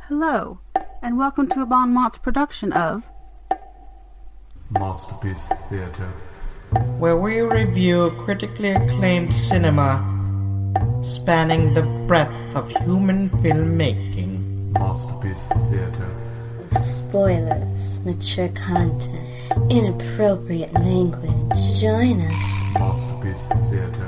Hello, and welcome to a Bon Mott's production of MOTSterpiece Theatre, where we review critically acclaimed cinema spanning the breadth of human filmmaking. MOTSterpiece Theatre, Spoilers, mature content, inappropriate language. Join us. MOTSterpiece Theatre.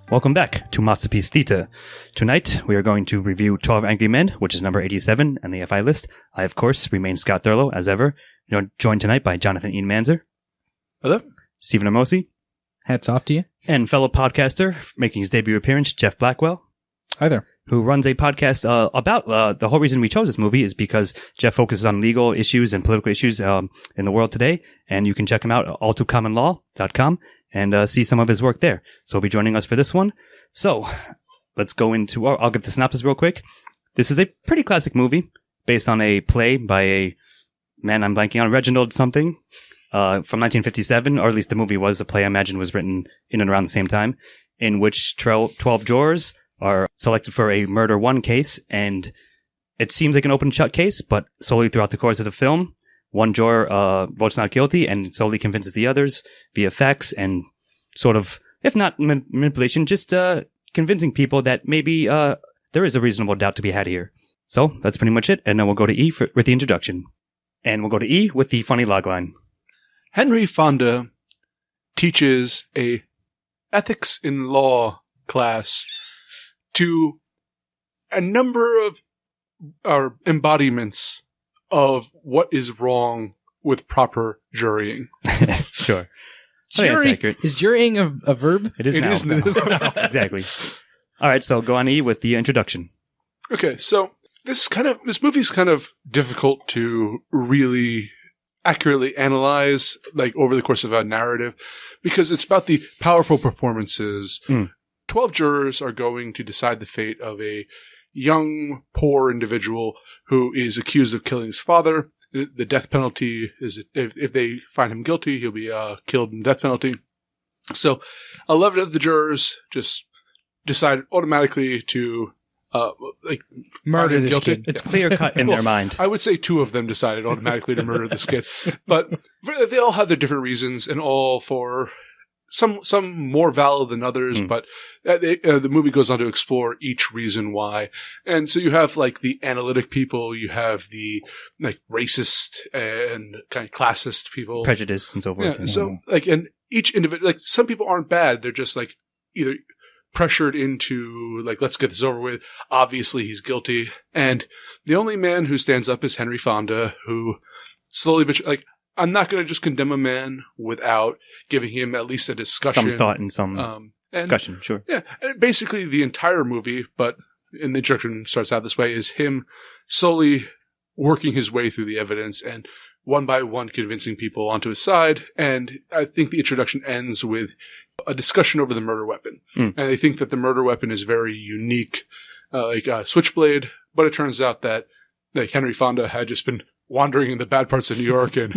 Welcome back to MOTSterpiece Theatre. Tonight, we are going to review 12 Angry Men, which is number 87 on the FI list. I, of course, remain Scott Thurlow, as ever. Joined tonight by Jonathan Ian Manzer. Hello. Stephen Amosi. Hats off to you. And fellow podcaster, making his debut appearance, Geoff Blackwell. Hi there. Who runs a podcast about the whole reason we chose this movie is because Geoff focuses on legal issues and political issues in the world today. And you can check him out at alltoocommonlaw.com. and see some of his work there. So he'll be joining us for this one. So let's go into... I'll give the synopsis real quick. This is a pretty classic movie based on a play by a man I'm blanking on, Reginald something, from 1957, or at least the movie was. The play, I imagine, was written in and around the same time, in which 12 jurors are selected for a murder one case, and it seems like an open shut case, but slowly throughout the course of the film, one juror votes not guilty and slowly convinces the others via facts and sort of, if not manipulation, just convincing people that maybe there is a reasonable doubt to be had here. So that's pretty much it. And then we'll go to E with the introduction. And we'll go to E with the funny logline. Henry Fonda teaches a ethics in law class to a number of embodiments of what is wrong with proper jurying. Sure. That's accurate. Is jurying a verb? It is now. Exactly. All right, so go on, E, with the introduction. Okay, so this movie's kind of difficult to really accurately analyze, like over the course of a narrative, because it's about the powerful performances. 12 jurors are going to decide the fate of a young, poor individual who is accused of killing his father. The death penalty is, if they find him guilty, he'll be killed in the death penalty. So 11 of the jurors just decide automatically to murder this kid. It's clear cut in their mind. I would say 2 of them decided automatically to murder this kid. But they all have their different reasons, and all for some more valid than others, but the movie goes on to explore each reason why. And so you have like the analytic people, you have the like racist and kind of classist people, prejudice and so forth. Yeah, so like, and each individual, like some people aren't bad, they're just like either pressured into like, let's get this over with. Obviously he's guilty. And the only man who stands up is Henry Fonda, who slowly but like, I'm not going to just condemn a man without giving him at least a discussion. Some thought and some discussion, sure. Yeah, and basically the entire movie, but in the introduction starts out this way, is him slowly working his way through the evidence and one by one convincing people onto his side. And I think the introduction ends with a discussion over the murder weapon. And they think that the murder weapon is very unique, like a switchblade, but it turns out that like Henry Fonda had just been wandering in the bad parts of New York and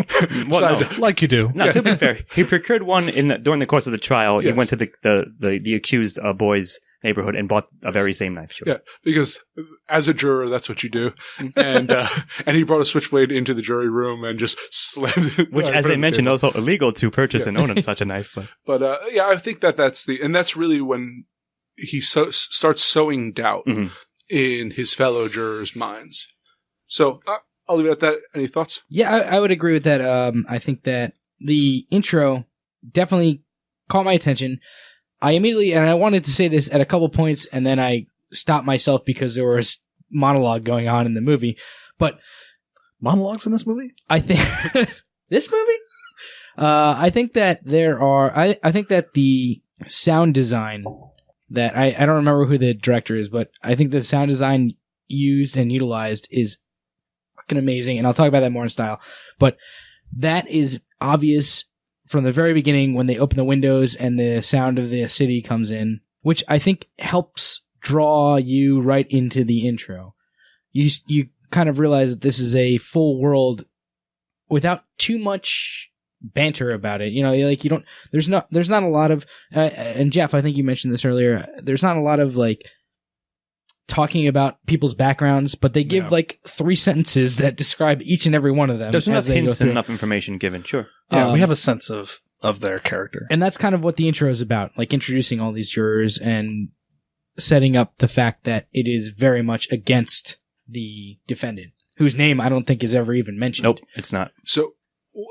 like you do. No, to be fair, he procured one during the course of the trial. Yes. He went to the accused boy's neighborhood and bought a very same knife. Sure. Yeah, because as a juror, that's what you do. And he brought a switchblade into the jury room and just slammed it. Which, as they mentioned, also illegal to purchase and own such a knife. But yeah, I think that's really when he starts sowing doubt in his fellow jurors' minds. So I'll leave it at that. Any thoughts? Yeah, I would agree with that. I think that the intro definitely caught my attention. I immediately, and I wanted to say this at a couple points, and then I stopped myself because there was monologue going on in the movie. But monologues in this movie? I think this movie? I think that there are. I think that the sound design that I don't remember who the director is, but I think the sound design used and utilized is fucking amazing, and I'll talk about that more in style. But that is obvious from the very beginning when they open the windows and the sound of the city comes in. which I think helps draw you right into the intro. You kind of realize that this is a full world without too much banter about it. You know, like you don't. There's not a lot of. And Jeff, I think you mentioned this earlier. There's not a lot of like talking about people's backgrounds, but they give like 3 sentences that describe each and every one of them. There's enough hints and through. enough information given. Sure. Yeah, we have a sense of their character. And that's kind of what the intro is about, like introducing all these jurors and setting up the fact that it is very much against the defendant, whose name I don't think is ever even mentioned. Nope, it's not. So,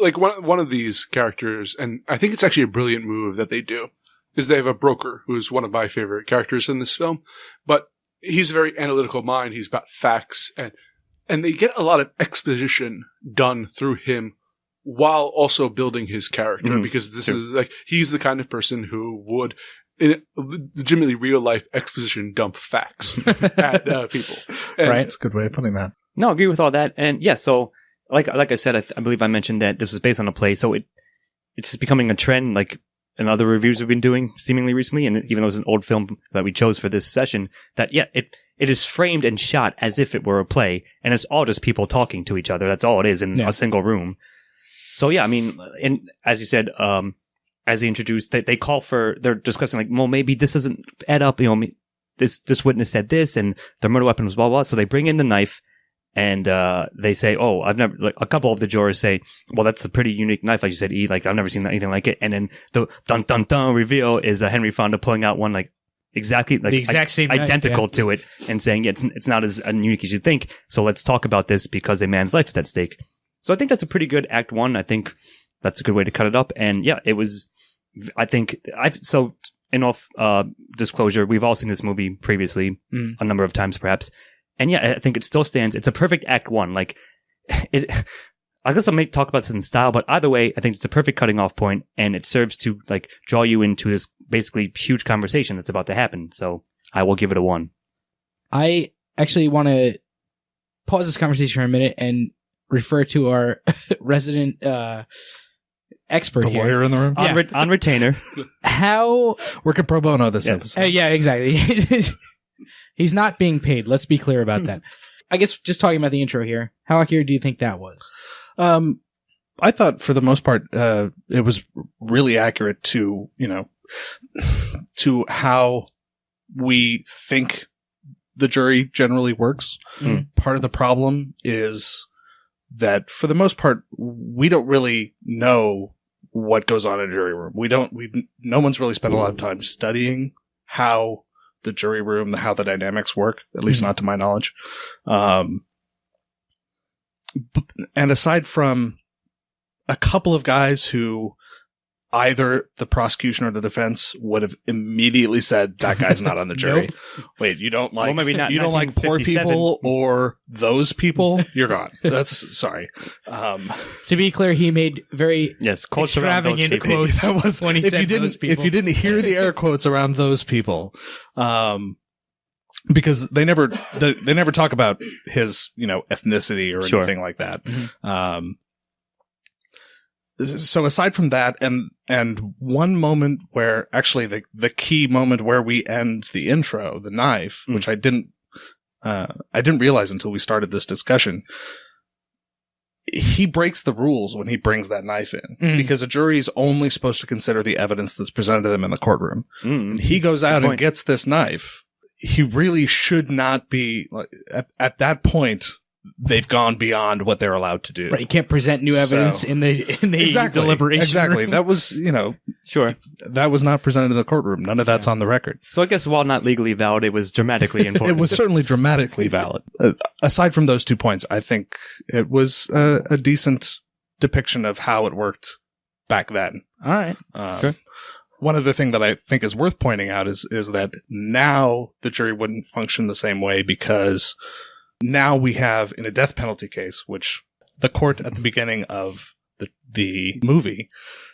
like, one of these characters, and I think it's actually a brilliant move that they do, is they have a broker who's one of my favorite characters in this film, but he's a very analytical mind. He's about facts, and they get a lot of exposition done through him while also building his character, because this is like, he's the kind of person who would, in legitimately real life exposition, dump facts at people. And Right. That's a good way of putting that. No, I agree with all that. And yeah, so like I said, I believe I mentioned that this was based on a play, so it's becoming a trend, like in other reviews we've been doing seemingly recently, and even though it's an old film that we chose for this session, that it is framed and shot as if it were a play, and it's all just people talking to each other. That's all it is in a single room. So yeah, I mean, and as you said, as they introduced, they call for, they're discussing like, well, maybe this doesn't add up, you know, this witness said this, and their murder weapon was blah, blah, blah. So they bring in the knife, and they say, oh, I've never, like, a couple of the jurors say, well, that's a pretty unique knife, like you said, E, like, I've never seen anything like it. And then the dun dun dun reveal is Henry Fonda pulling out one, like, exactly, like, the exact same knife, identical to it, and saying, yeah, it's not as unique as you think, so let's talk about this because a man's life is at stake. So I think that's a pretty good Act 1. I think that's a good way to cut it up. And yeah, it was, I think, so in off disclosure, we've all seen this movie previously, a number of times perhaps. And yeah, I think it still stands. It's a perfect Act 1. Like, I guess I'll talk about this in style, but either way, I think it's a perfect cutting off point, and it serves to like draw you into this basically huge conversation that's about to happen. So I will give it a 1. I actually want to pause this conversation for a minute and refer to our resident expert The here. lawyer in the room? On retainer. How... Working pro bono this Yes. episode. yeah, exactly. He's not being paid. Let's be clear about that. I guess just talking about the intro here, how accurate do you think that was? I thought for the most part, it was really accurate to, you know, to how we think the jury generally works. Part of the problem is that for the most part, we don't really know what goes on in a jury room. No one's really spent a lot of time studying how the jury room, how the dynamics work, at least not to my knowledge. And aside from a couple of guys who either the prosecution or the defense would have immediately said, that guy's not on the jury. Wait, you don't like, Well, maybe not you don't like poor 1957. people or those people? You're gone. That's sorry. To be clear, he made very Quotes around those extravagant people. quotes That was when he if said you didn't those people. if you didn't hear the air quotes around those people, because they never talk about his, you know, ethnicity or Sure. anything like that. So aside from that, and one moment where actually the key moment where we end the intro, the knife, which I didn't realize until we started this discussion. He breaks the rules when he brings that knife in, because a jury is only supposed to consider the evidence that's presented to them in the courtroom. And he goes out and gets this knife. He really should not be, like, at that point. They've gone beyond what they're allowed to do. Right, you can't present new evidence in the exactly, deliberation exactly. room. That was, you know, Sure. that was not presented in the courtroom. None of that's on the record. So I guess while not legally valid, it was dramatically important. It was certainly dramatically valid. Aside from those 2 points, I think it was a decent depiction of how it worked back then. All right. Sure. One other thing that I think is worth pointing out is that now the jury wouldn't function the same way, because now we have, in a death penalty case, which the court at the beginning of the movie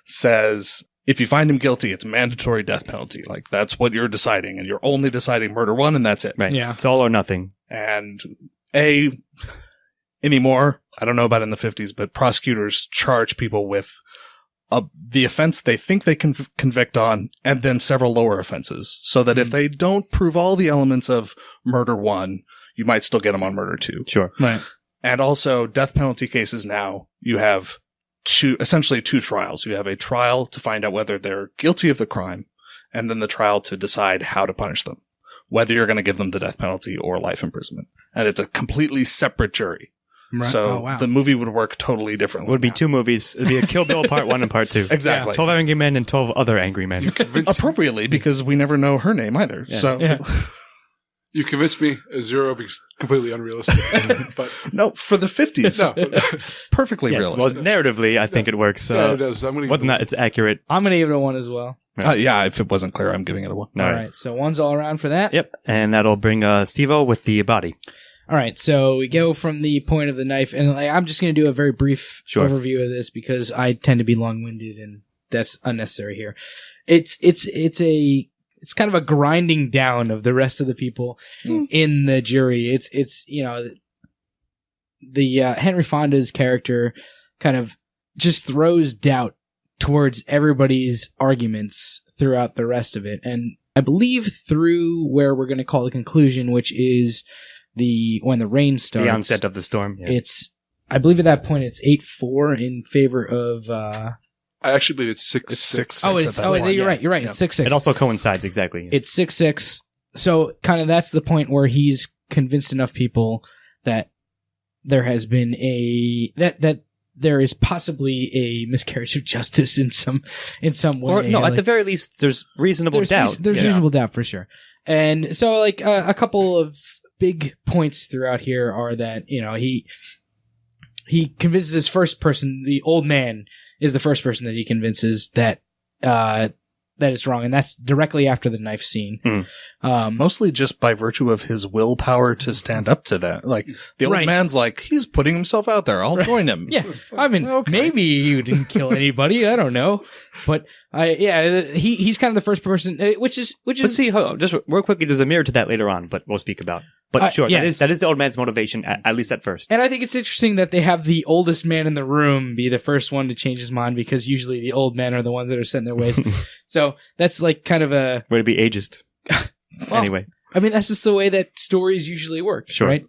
says, if you find him guilty, it's mandatory death penalty. Like, that's what you're deciding, and you're only deciding murder 1, and that's it. Right. Yeah. It's all or nothing. And anymore, I don't know about in the 50s, but prosecutors charge people with the offense they think they can convict on, and then several lower offenses. So that if they don't prove all the elements of murder 1, you might still get them on murder 2. Sure. Right. And also, death penalty cases now, you have essentially two trials. You have a trial to find out whether they're guilty of the crime, and then the trial to decide how to punish them, whether you're going to give them the death penalty or life imprisonment. And it's a completely separate jury. Right. So the movie would work totally differently. It would be 2 movies. It would be a Kill Bill Part 1 and Part 2. Exactly. 12 Angry Men and 12 Other Angry Men. Appropriately, because we never know her name either. Yeah. So You convinced me. 0 because completely unrealistic. But no, for the 50s. no, Perfectly Yes, well, realistic. narratively, I think it works. yeah, it does. I'm going Whether or not it's accurate. I'm going to give it a 1 as well. Yeah, if it wasn't clear, I'm giving it a 1. All right. So 1's all around for that. Yep. And that'll bring Steve-O with the body. All right, so we go from the point of the knife, and I'm just going to do a very brief overview of this because I tend to be long-winded, and that's unnecessary here. It's kind of a grinding down of the rest of the people in the jury. It's the Henry Fonda's character kind of just throws doubt towards everybody's arguments throughout the rest of it, and I believe through where we're going to call the conclusion, which is when the rain starts, the onset of the storm. Yeah. I believe at that point it's 8-4 in favor of. I actually believe it's 6-6. It's 6-6. You're right. You're right. Yeah. It's 6-6. It also coincides exactly. It's 6-6. So kind of that's the point where he's convinced enough people that there has been that there is possibly a miscarriage of justice in some way. Or no, at the very least, there's reasonable doubt. There's reasonable doubt for sure. And so like a couple of big points throughout here are that, he convinces his first person, the old man is the first person that he convinces that it's wrong, and that's directly after the knife scene. Mostly just by virtue of his willpower to stand up to that. Like, the old man's like, he's putting himself out there. I'll join him. Yeah. I mean, maybe you didn't kill anybody. I don't know. But he's kind of the first person, which is. But see, hold on, just real quickly, there's a mirror to that later on, but we'll speak about. But sure, yes. that is the old man's motivation, at least at first. And I think it's interesting that they have the oldest man in the room be the first one to change his mind, because usually the old men are the ones that are set in their ways. So that's like kind of a way to be ageist. Anyway, I mean, that's just the way that stories usually work, sure. Right?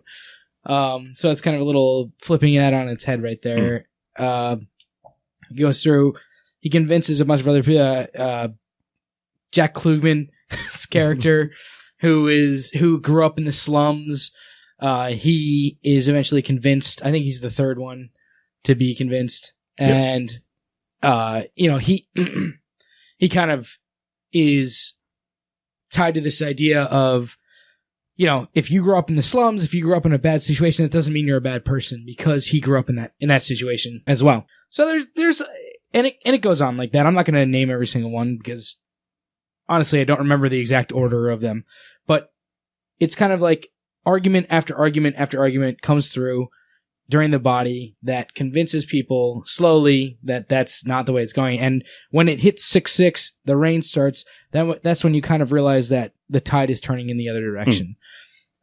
So it's kind of a little flipping that on its head right there. He goes through. He convinces a bunch of other people. Jack Klugman's character, who grew up in the slums. He is eventually convinced. I think he's the third one to be convinced, and he he kind of is tied to this idea of, if you grew up in the slums, if you grew up in a bad situation, that doesn't mean you're a bad person, because he grew up in that situation as well. So there's and it goes on like that. I'm not going to name every single one because honestly I don't remember the exact order of them, but it's kind of like argument after argument after argument comes through during the body that convinces people slowly that that's not the way it's going. And when it hits 6-6, the rain starts, that's when you kind of realize that the tide is turning in the other direction.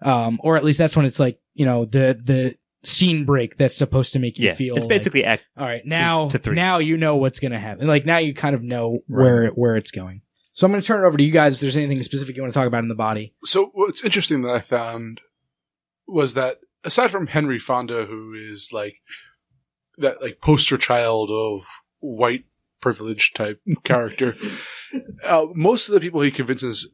Or at least that's when it's like, the scene break that's supposed to make you feel it's basically all right, now to 3. Now you know what's going to happen. Like now you kind of know where it's going. So I'm going to turn it over to you guys if there's anything specific you want to talk about in the body. So what's interesting that I found was that aside from Henry Fonda, who is like that like poster child of white privilege type character, most of the people he convinces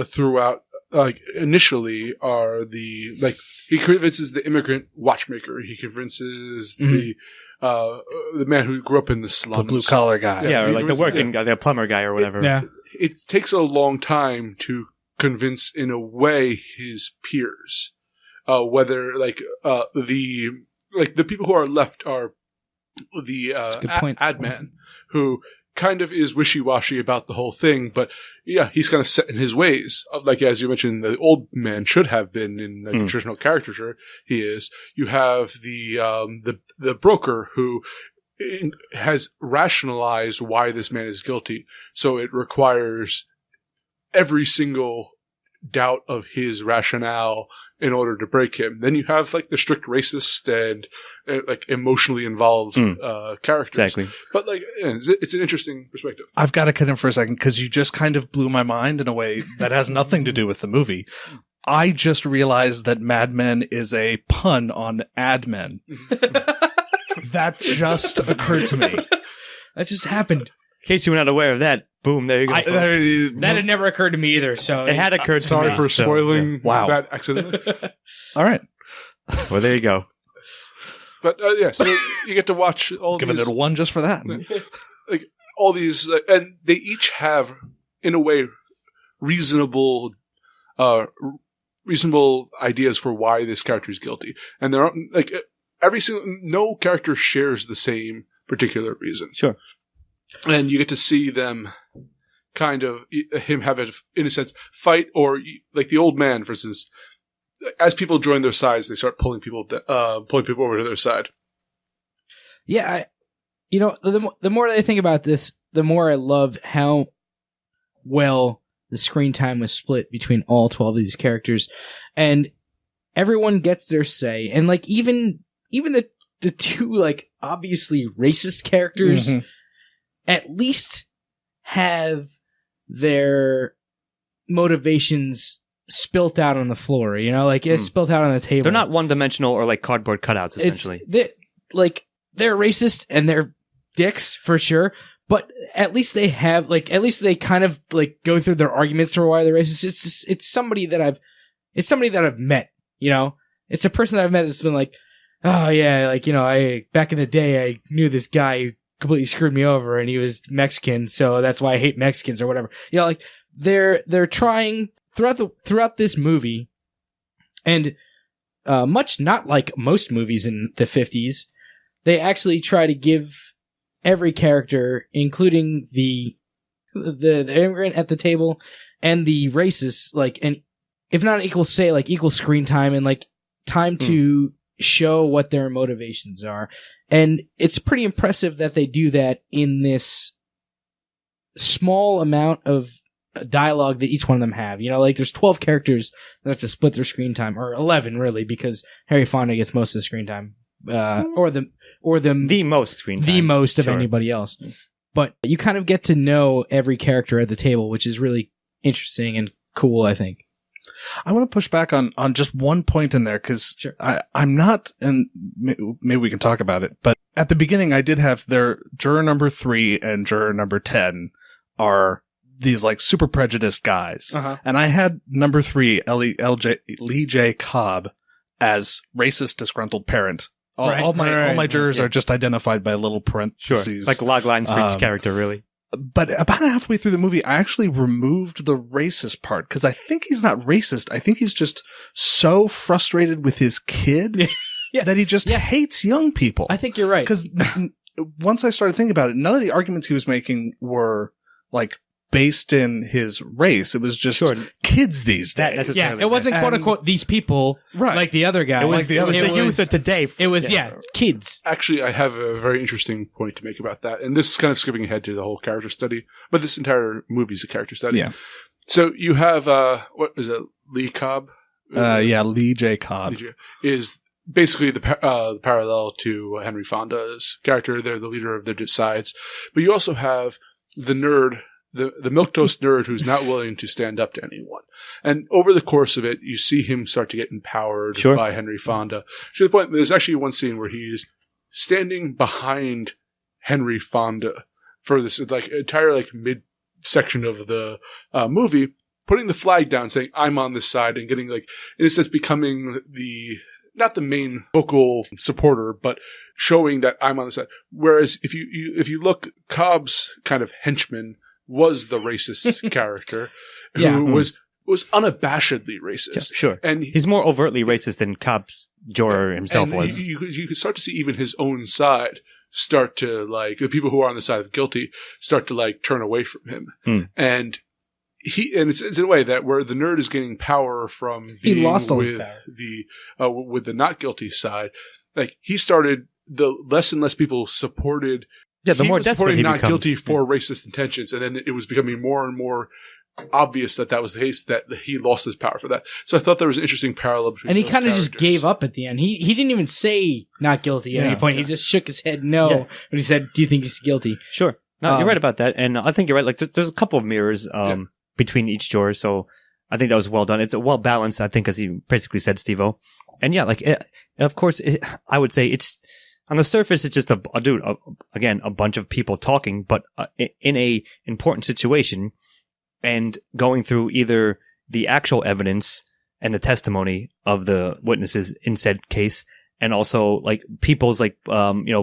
throughout, like initially, are he convinces the immigrant watchmaker. He convinces the man who grew up in the slums, the blue collar guy, or like the working guy, the plumber guy, or whatever. It takes a long time to convince, in a way, his peers. Whether the people who are left are the ad man, who kind of is wishy-washy about the whole thing, but he's kind of set in his ways. Like, as you mentioned, the old man should have been in the traditional caricature. He is. You have the broker who has rationalized why this man is guilty, so it requires every single doubt of his rationale in order to break him. Then you have like the strict racist and like emotionally involved characters. Exactly. But like, it's an interesting perspective. I've got to cut in for a second because you just kind of blew my mind in a way that has nothing to do with the movie. I just realized that Mad Men is a pun on ad men. That just occurred to me. That just happened. In case you were not aware of that, boom, there you go. That had never occurred to me either. So it had occurred to Sorry me. for spoiling Wow. that accidentally. All right. Well, there you go. But so you get to watch all Giving these, it a 1 just for that. like all these, and they each have, in a way, reasonable ideas for why this character is guilty, and there aren't like no character shares the same particular reason. Sure. And you get to see them kind of, him have it, in a sense, fight, or like the old man, for instance, as people join their sides, they start pulling people over to their side. Yeah, the more I think about this, the more I love how well the screen time was split between all 12 of these characters, and everyone gets their say, and like even the two like obviously racist characters. Mm-hmm. At least have their motivations spilt out on the floor, like it's spilt out on the table. They're not one-dimensional or like cardboard cutouts, essentially. They're racist and they're dicks for sure, but at least they have at least they kind of like go through their arguments for why they're racist. It's somebody that I've met, It's a person that I've met that's been like, oh yeah, I back in the day I knew this guy who completely screwed me over and he was Mexican, so that's why I hate Mexicans or whatever. They're trying throughout this movie, and much not like most movies in the 50s, they actually try to give every character, including the immigrant at the table and the racist, and if not equal say, equal screen time and time to show what their motivations are. And it's pretty impressive that they do that in this small amount of dialogue that each one of them have. There's 12 characters that have to split their screen time, or 11 really, because Harry Fonda gets most of the screen time, or the most screen time. The most of Sure. anybody else. But you kind of get to know every character at the table, which is really interesting and cool, I think. I want to push back on just one point in there because Sure. I'm not, and maybe we can talk about it, but at the beginning I did have their juror number 3 and juror number 10 are these super prejudiced guys. Uh-huh. And I had number 3, Lee J. Cobb, as racist disgruntled parent. All my jurors are just identified by little parentheses. Like log lines for each character, really. But about halfway through the movie, I actually removed the racist part because I think he's not racist. I think he's just so frustrated with his kid that he just hates young people. I think you're right. Because once I started thinking about it, none of the arguments he was making were based in his race. It was just kids these That days. necessarily. It wasn't quote unquote these people Right. the other guy. It was the youth of today. It was kids. Actually, I have a very interesting point to make about that. And this is kind of skipping ahead to the whole character study, but this entire movie is a character study. Yeah. So you have, what is it, Lee Cobb? Lee J. Cobb. Is basically the parallel to Henry Fonda's character. They're the leader of their sides. But you also have the nerd, the milquetoast nerd who's not willing to stand up to anyone. And over the course of it, you see him start to get empowered by Henry Fonda. To the point, there's actually one scene where he's standing behind Henry Fonda for this entire mid-section of the movie, putting the flag down, saying, I'm on this side, and getting in a sense becoming not the main vocal supporter, but showing that I'm on the side. Whereas if you look, Cobb's kind of henchman was the racist character who was unabashedly racist. Yeah, sure. And he's more overtly racist than Cobb's juror himself was. You could start to see even his own side start to the people who are on the side of guilty start to turn away from him. And it's in a way that where the nerd is gaining power from being he lost all with his power. With the not guilty side. He started, the less and less people supported. Yeah, the more was desperate supporting he not becomes. guilty for racist intentions, and then it was becoming more and more obvious that was the case, that he lost his power for that. So I thought there was an interesting parallel between And he those kind of just characters. gave up at the end. He didn't even say not guilty at any point. He just shook his head no. Yeah. When he said, "Do you think he's guilty?" Sure. No, you're right about that. And I think you're right. Like, there's a couple of mirrors between each juror. So I think that was well done. It's well balanced, I think, as you basically said, Steve-O. And yeah, like, of course, I would say it's, on the surface, it's just again, a bunch of people talking, but in a important situation and going through either the actual evidence and the testimony of the witnesses in said case, and also like people's like, not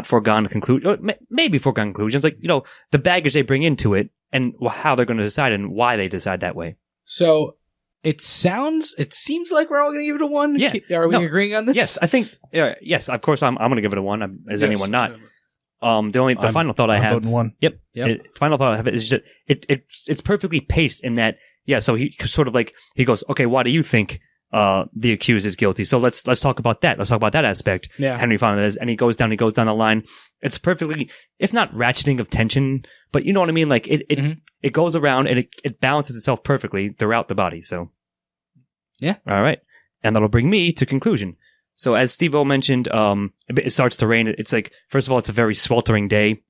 foregone conclusion, maybe foregone conclusions, like, the baggage they bring into it and how they're going to decide and why they decide that way. So it seems like we're all going to give it a 1. Yeah. Are we agreeing on this? Yes, I think. Yes, of course. I'm going to give it a 1. Is anyone not? The final thought I I'm have. voting 1. Yep. Final thought I have is just it's perfectly paced in that. Yeah. So he sort of like he goes, okay, why do you think the accused is guilty? So let's talk about that. Let's talk about that aspect. Yeah. Henry Fonda is, and he goes down the line. It's perfectly, if not ratcheting of tension, but you know what I mean. Like it goes around and it balances itself perfectly throughout the body. So. Yeah. All right. And that'll bring me to conclusion. So as Steve-O mentioned, it starts to rain. It's like, first of all, it's a very sweltering day.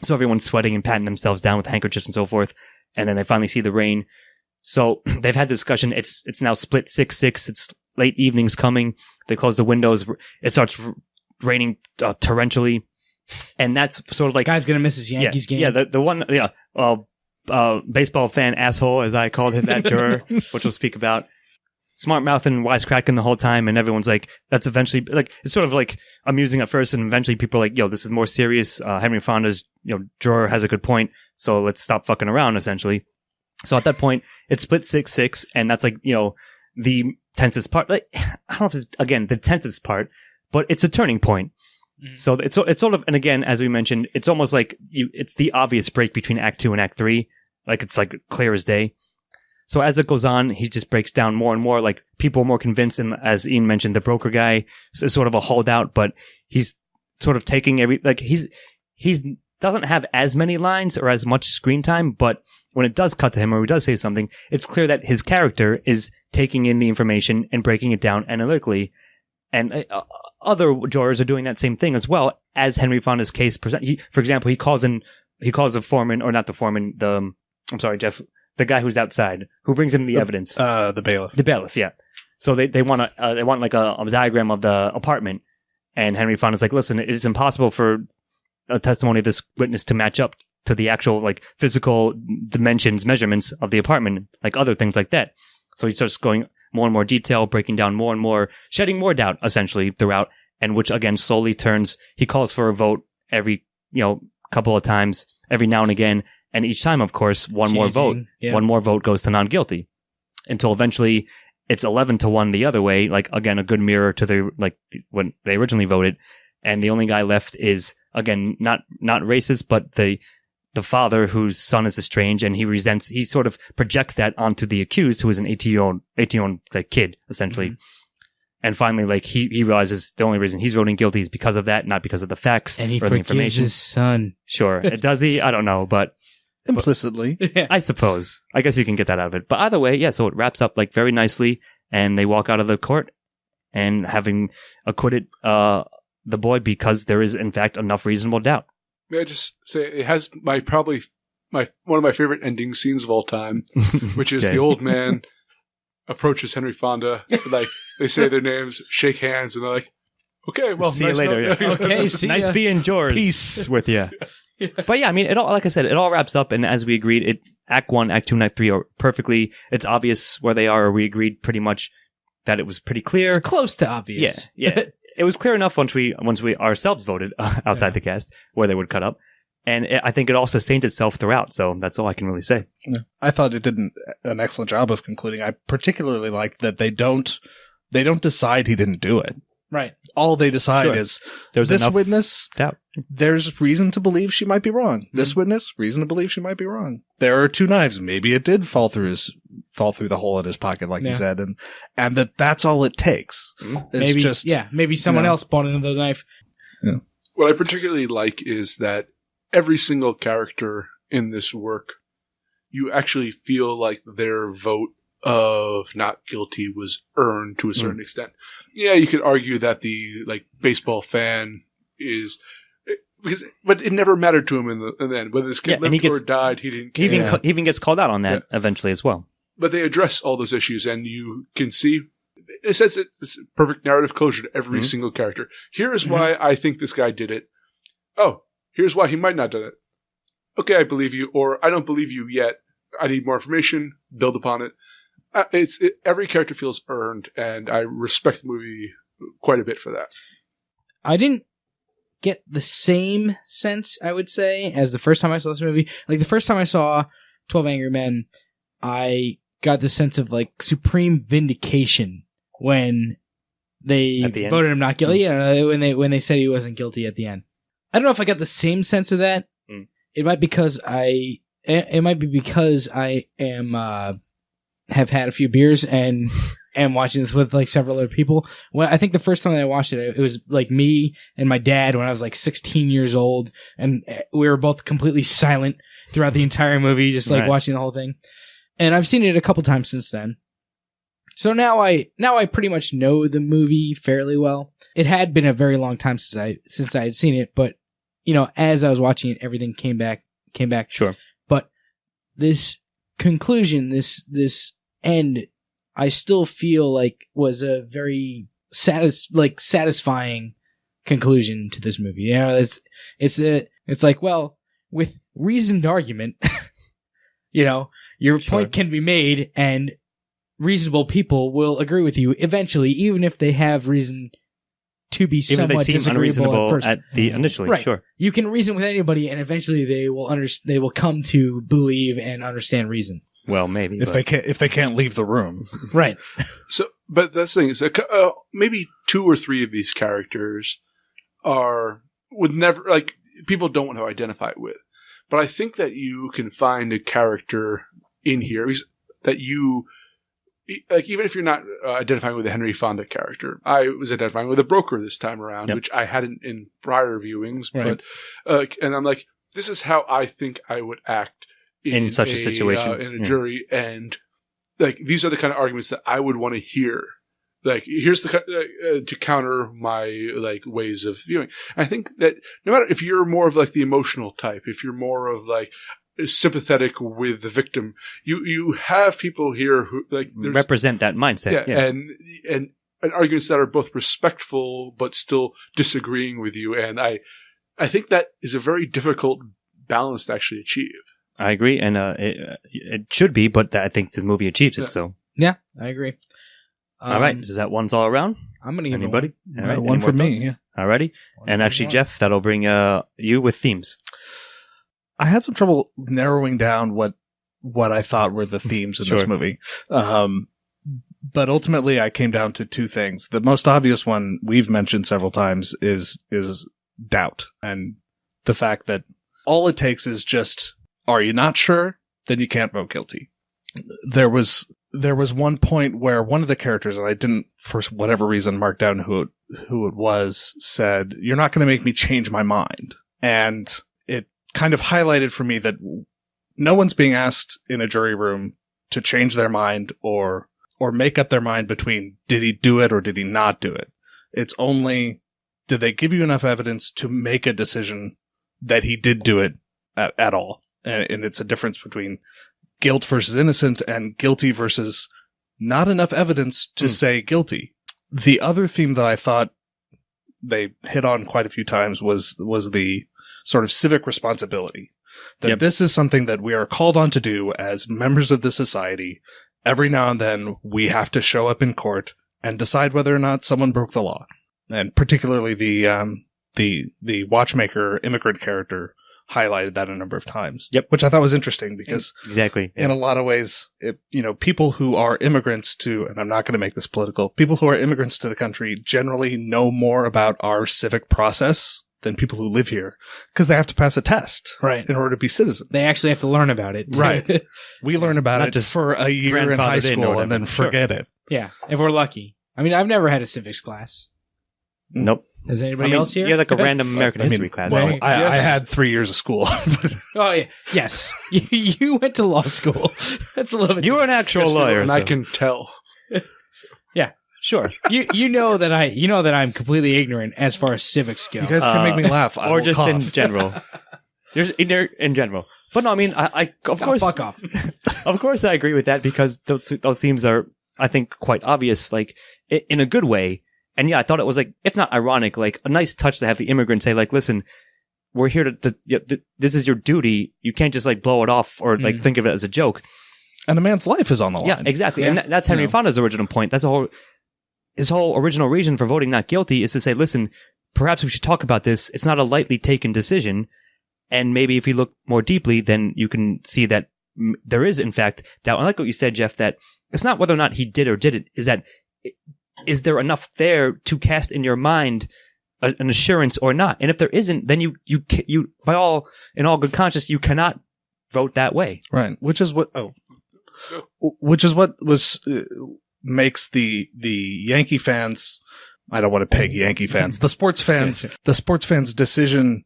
So everyone's sweating and patting themselves down with handkerchiefs and so forth. And then they finally see the rain. So they've had discussion. It's now split 6-6. It's late evening's coming. They close the windows. It starts raining torrentially. And that's sort of like, Guy's going to miss his Yankees game. Yeah. The one, baseball fan asshole, as I called him, that juror, which we'll speak about. Smart mouth and wisecracking the whole time, and everyone's like, that's eventually, like, it's sort of like amusing at first, and eventually people are like, yo, this is more serious. Henry Fonda's, juror has a good point, so let's stop fucking around, essentially. So at that point, it's split 6-6, and that's like, the tensest part. Like, I don't know if it's, again, the tensest part, but it's a turning point. Mm-hmm. So it's sort of, and again, as we mentioned, it's almost like it's the obvious break between Act 2 and Act 3. Like, it's like clear as day. So as it goes on, he just breaks down more and more. Like, people are more convinced, and as Ian mentioned, the broker guy is sort of a holdout, but he's sort of taking he's doesn't have as many lines or as much screen time, but when it does cut to him or he does say something, it's clear that his character is taking in the information and breaking it down analytically. And other jurors are doing that same thing as well as Henry Fonda's case present. For example, he calls the foreman, or not the foreman, I'm sorry, Jeff, the guy who's outside, who brings him the evidence. The bailiff. The bailiff, yeah. So they want like a diagram of the apartment, and Henry Fonda's like, listen, it's impossible for a testimony of this witness to match up to the actual like physical dimensions, measurements of the apartment, like other things like that. So he starts going more and more detail, breaking down more and more, shedding more doubt essentially throughout, and which again slowly turns. He calls for a vote every couple of times, every now and again. And each time, of course, one more vote goes to non-guilty, until eventually it's 11-1 the other way. Like, again, a good mirror to when they originally voted. And the only guy left is, again, not racist, but the father whose son is estranged, and he sort of projects that onto the accused, who is an 18-year-old like kid, essentially. Mm-hmm. And finally, like, he realizes the only reason he's voting guilty is because of that, not because of the facts and he or the forgives information. His son. Sure. Does he? I don't know, but implicitly. I suppose. I guess you can get that out of it. But either way, yeah, so it wraps up like very nicely, and they walk out of the court and having acquitted the boy because there is in fact enough reasonable doubt. May I just say it has probably one of my favorite ending scenes of all time, which is the old man approaches Henry Fonda, like they say their names, shake hands, and they're like, okay, well, see you later. Yeah. Okay, see nice ya. being yours. Peace with you. Yeah. But yeah, I mean, it all, like I said, it all wraps up, and as we agreed, Act 1, Act 2, and Act 3 are perfectly, it's obvious where they are, or we agreed pretty much that it was pretty clear. It's close to obvious. Yeah. It was clear enough once we ourselves voted outside the cast where they would cut up. And I think it all sustained itself throughout, so that's all I can really say. Yeah. I thought it did an excellent job of concluding. I particularly like that they don't decide he didn't do it. Right. All they decide is there's this witness, doubt. There's reason to believe she might be wrong. Mm-hmm. This witness, reason to believe she might be wrong. There are 2 knives. Maybe it did fall through the hole in his pocket, like you said, and that's all it takes. Mm-hmm. Maybe someone else bought another knife. Yeah. What I particularly like is that every single character in this work you actually feel like their vote of not guilty was earned to a certain extent. Yeah, you could argue that the baseball fan is but it never mattered to him in the end. Whether this kid lived or died, he didn't care. He even gets called out on that eventually as well. But they address all those issues, and you can see, in a sense, it's perfect narrative closure to every single character. Here is why I think this guy did it. Oh, here's why he might not have done it. Okay, I believe you, or I don't believe you yet. I need more information. Build upon it. Every character feels earned, and I respect the movie quite a bit for that. I didn't get the same sense, I would say, as the first time I saw this movie. Like, the first time I saw 12 Angry Men, I got the sense of, supreme vindication when they voted him not guilty. When they said he wasn't guilty at the end. I don't know if I got the same sense of that. It might be because I am have had a few beers and am watching this with several other people. When I think the first time I watched it was me and my dad when I was 16 years old, and we were both completely silent throughout the entire movie, just watching the whole thing. And I've seen it a couple times since then. So now I pretty much know the movie fairly well. It had been a very long time since I had seen it, but as I was watching it, everything came back. Sure. But this conclusion, this end, I still feel was a very satisfying conclusion to this movie. It's well, with reasoned argument, your point can be made, and reasonable people will agree with you eventually, even if they have reason to be somewhat disagreeable at first. Initially, right. Sure. You can reason with anybody, and eventually they will come to believe and understand reason. Well, maybe if they can't leave the room, right? So, but that's the thing is, maybe 2 or 3 of these characters would never people don't want to identify with. But I think that you can find a character in here that you even if you're not identifying with the Henry Fonda character. I was identifying with a broker this time around, which I hadn't in prior viewings. Right. But and I'm this is how I think I would act in such a situation, in a jury, and these are the kind of arguments that I would want to hear. Here's the to counter my ways of viewing. And I think that no matter if you're more of the emotional type, if you're more of sympathetic with the victim, you have people here who represent that mindset, and arguments that are both respectful but still disagreeing with you. And I think that is a very difficult balance to actually achieve. I agree, and it should be, but I think the movie achieves it. So yeah, I agree. All right, is that one's all around? I'm gonna give anybody. One, all right, one for me. Yeah. All righty, and actually, Geoff, that'll bring you with themes. I had some trouble narrowing down what I thought were the themes in this movie. But ultimately I came down to 2 things. The most obvious one we've mentioned several times is doubt, and the fact that all it takes is just, are you not sure? Then you can't vote guilty. There was one point where one of the characters, and I didn't for whatever reason mark down who it was, said, "You're not going to make me change my mind." And it kind of highlighted for me that no one's being asked in a jury room to change their mind or make up their mind between did he do it or did he not do it. It's only, did they give you enough evidence to make a decision that he did do it at all? And it's a difference between guilt versus innocent and guilty versus not enough evidence to say guilty. The other theme that I thought they hit on quite a few times was the sort of civic responsibility. That this is something that we are called on to do as members of the society. Every now and then we have to show up in court and decide whether or not someone broke the law. And particularly the watchmaker immigrant character highlighted that a number of times. Which I thought was interesting because in a lot of ways, people who are immigrants to, and I'm not going to make this political, people who are immigrants to the country generally know more about our civic process than people who live here because they have to pass a test in order to be citizens. They actually have to learn about it. Right. We learn about it for a year in high school and then forget it. Yeah, if we're lucky. I mean, I've never had a civics class. Nope. Is anybody else here? You're like a random American history class. Well, right? I had 3 years of school. Oh, yeah. Yes. You went to law school. That's a little bit. You were an actual lawyer, and so. I can tell. Sure. You know that I'm completely ignorant as far as civics go. You guys can make me laugh. I Or will just cough. in general. Just in general. But no, I mean, I of course, fuck off. of course, I agree with that because those themes are, I think, quite obvious, like in a good way. And yeah, I thought it was like, if not ironic, like a nice touch to have the immigrant say, like, listen, we're here this is your duty. You can't just like blow it off or like think of it as a joke. And a man's life is on the line. Yeah, exactly. Yeah. And that's Henry Fonda's original point. That's his whole original reason for voting not guilty is to say, listen, perhaps we should talk about this. It's not a lightly taken decision. And maybe if you look more deeply, then you can see that there is, in fact, doubt. I like what you said, Geoff, that it's not whether or not he did or didn't, is that, is there enough there to cast in your mind an assurance or not? And if there isn't, then you in all good conscience, you cannot vote that way. Right. Which is what makes the Yankee fans, I don't want to peg Yankee fans, the sports fans' decision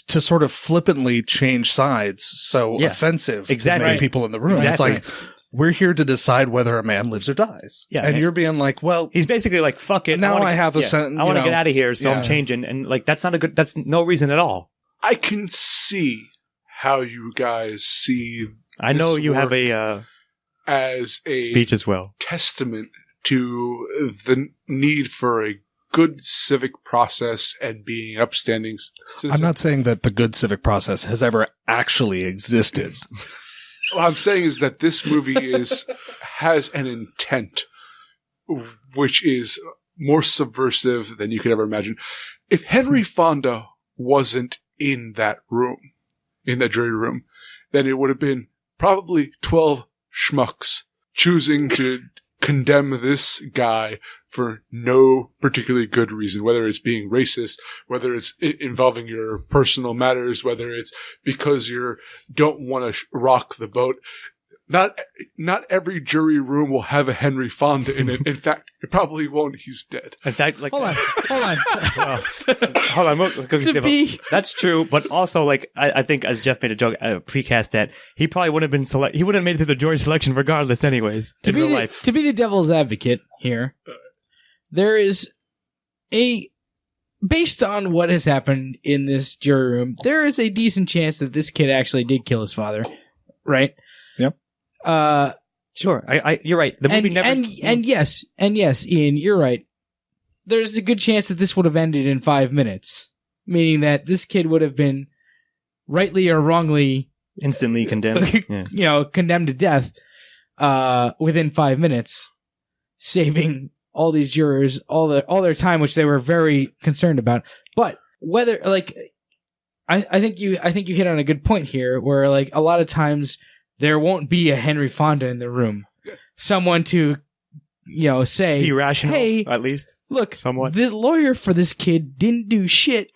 to sort of flippantly change sides so offensive to many people in the room. Exactly. It's like, we're here to decide whether a man lives or dies. Yeah, and you're being like, well, he's basically like, fuck it. Now I want to get out of here, so I'm changing. And like, that's no reason at all. I can see how you guys see. I know this you have work as a speech as well. Testament to the need for a good civic process and being upstanding citizen. I'm not saying that the good civic process has ever actually existed. What I'm saying is that this movie has an intent which is more subversive than you could ever imagine. If Henry Fonda wasn't in that room, in that jury room, then it would have been probably 12 schmucks choosing to condemn this guy for no particularly good reason, whether it's being racist, whether it's involving your personal matters, whether it's because you don't want to rock the boat. Not every jury room will have a Henry Fonda in it. In fact, it probably won't. He's dead. In fact, like, Hold on. hold on. That's true, but also, like, I think as Geoff made a joke, precast that he probably wouldn't have been he wouldn't have made it through the jury selection regardless, anyways. To be the devil's advocate here, there is based on what has happened in this jury room, there is a decent chance that this kid actually did kill his father, right? Yep. Sure. You're right. The movie never. And yes, Ian, you're right. There's a good chance that this would have ended in 5 minutes, meaning that this kid would have been rightly or wrongly instantly condemned. Yeah. Condemned to death within 5 minutes, saving all these jurors all their time, which they were very concerned about. But whether, like, I think you hit on a good point here, where, like, a lot of times there won't be a Henry Fonda in the room, someone to say, be rational, hey, at least look, somewhat. The lawyer for this kid didn't do shit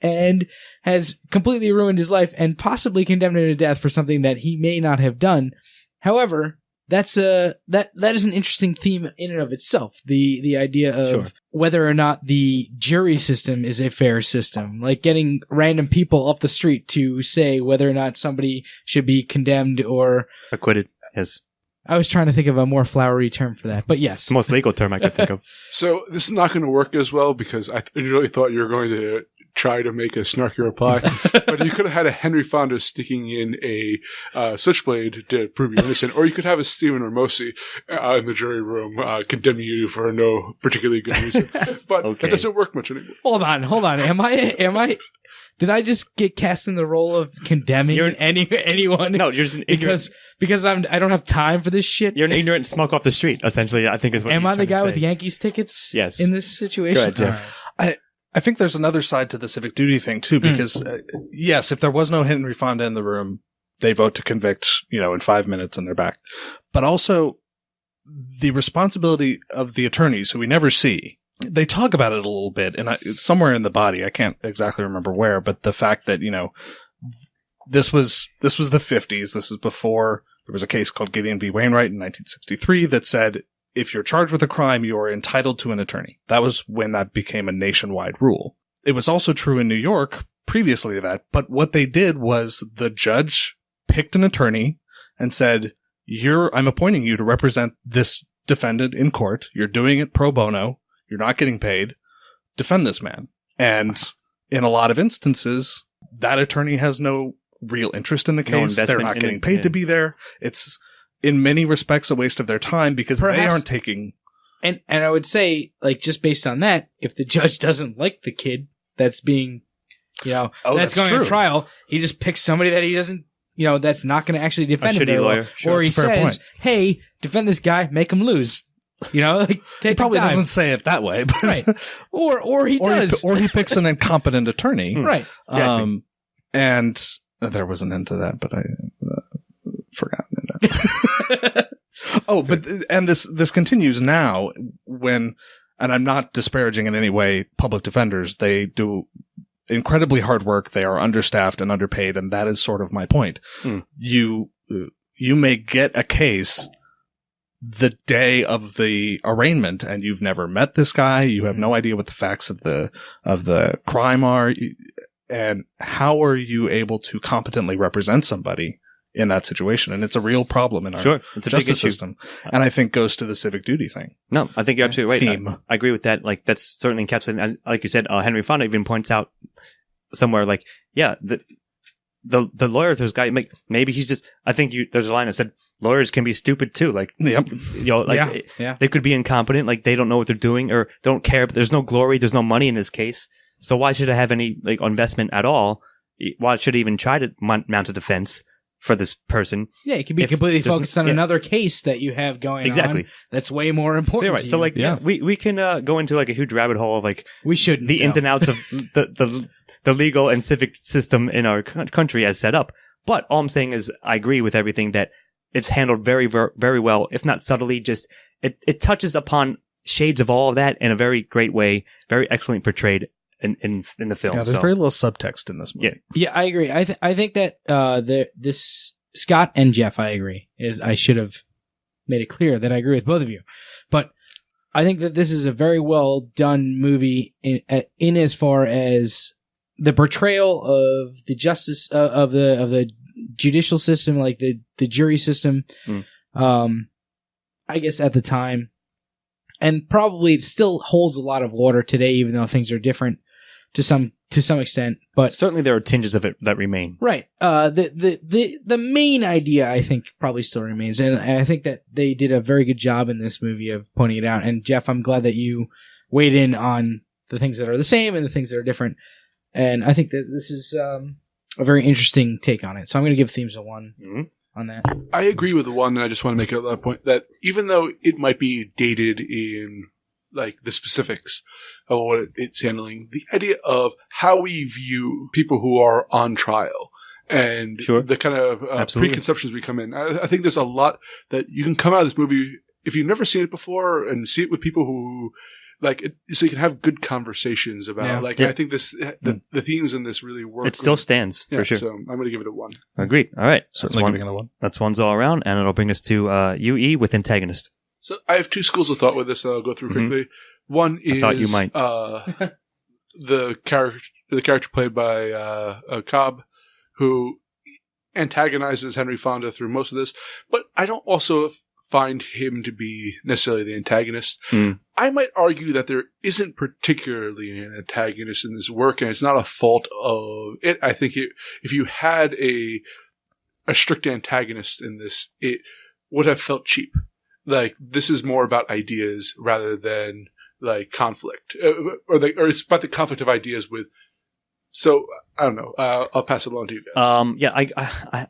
and has completely ruined his life and possibly condemned him to death for something that he may not have done. However, that is an interesting theme in and of itself. The idea of whether or not the jury system is a fair system, like getting random people up the street to say whether or not somebody should be condemned or acquitted. Yes. I was trying to think of a more flowery term for that, but yes. It's the most legal term I could think of. So this is not going to work as well because I really thought you were going to try to make a snarky reply, but you could have had a Henry Fonda sticking in a switchblade to prove you innocent, or you could have a Stephen Ormosi in the jury room condemning you for no particularly good reason. But that doesn't work much anymore. Hold on. Am I? Did I just get cast in the role of condemning anyone? No, you're just an ignorant. Because I don't have time for this shit. You're an ignorant smoke off the street, essentially, I think is what Am you're I the guy to with say. Yankees tickets? Yes. In this situation? Go ahead, Geoff. I think there's another side to the civic duty thing too, because yes, if there was no Henry Fonda in the room, they vote to convict, in 5 minutes and they're back. But also the responsibility of the attorneys, who we never see. They talk about it a little bit, and it's somewhere in the body. I can't exactly remember where, but the fact that, this was the 50s. This is before there was a case called Gideon v. Wainwright in 1963 that said if you're charged with a crime, you are entitled to an attorney. That was when that became a nationwide rule. It was also true in New York previously to that, but what they did was the judge picked an attorney and said, I'm appointing you to represent this defendant in court. You're doing it pro bono. You're not getting paid. Defend this man. And in a lot of instances, that attorney has no real interest in the case. They're not getting paid to be there. It's in many respects a waste of their time because they aren't taking. And I would say, like, just based on that, if the judge doesn't like the kid that's being, that's going to trial, he just picks somebody that he doesn't, that's not going to actually defend him. A shitty lawyer. Sure, or he says, hey, defend this guy, make him lose. Take he probably doesn't say it that way, but right? Or he does, or he picks an incompetent attorney, right? Exactly. And there was an end to that, but I forgot. This continues now and I'm not disparaging in any way public defenders. They do incredibly hard work. They are understaffed and underpaid, and that is sort of my point. You may get a case the day of the arraignment and you've never met this guy. You have no idea what the facts of the crime are. And how are you able to competently represent somebody in that situation? And it's a real problem in our it's a justice big issue. system. And I think goes to the civic duty thing. No, I think you're absolutely right. Theme. I agree with that. Like, that's certainly encapsulated. Like you said, Henry Fonda even points out somewhere, like, the lawyer, this guy, maybe he's just, I think there's a line that said, lawyers can be stupid too. Like, yep. They could be incompetent. Like, they don't know what they're doing or don't care, but there's no glory. There's no money in this case. So why should I have any investment at all? Why should I even try to mount a defense for this person? Yeah, you can be completely focused on another case that you you have on. That's way more important. So we can go into like a huge rabbit hole of like we shouldn't the ins and outs of the legal and civic system in our country as set up. But all I'm saying is I agree with everything that it's handled very, very, very well, if not subtly. Just it touches upon shades of all of that in a very great way, very excellently portrayed in the film. Yeah, there's very little subtext in this movie. Yeah, I agree. I think that this Scott and Geoff, I agree. I should have made it clear that I agree with both of you, but I think that this is a very well done movie in as far as the portrayal of the justice of the judicial system, like the jury system. I guess at the time, and probably it still holds a lot of water today, even though things are different to some extent. But certainly there are tinges of it that remain. Right. The main idea, I think, probably still remains, and I think that they did a very good job in this movie of pointing it out. And Geoff, I'm glad that you weighed in on the things that are the same and the things that are different. And I think that this is a very interesting take on it. So I'm going to give Themes a 1 on that. I agree with the 1, and I just want to make a point that even though it might be dated in like the specifics of what it's handling, the idea of how we view people who are on trial and the kind of preconceptions we come in. I think there's a lot that you can come out of this movie if you've never seen it before and see it with people who like it, so you can have good conversations about I think this the themes in this really work. It still stands for sure. So I'm going to give it a 1. Agreed. All right, certainly giving it a 1. That's 1s all around, and it'll bring us to UE with antagonist. So I have 2 schools of thought with this that I'll go through quickly. One is I thought you might. the character played by Cobb, who antagonizes Henry Fonda through most of this, but I don't also find him to be necessarily the antagonist. I might argue that there isn't particularly an antagonist in this work, and it's not a fault of it. I think if you had a strict antagonist in this, it would have felt cheap. Like, this is more about ideas rather than like conflict, or it's about the conflict of ideas with. So I don't know. I'll pass it along to you guys.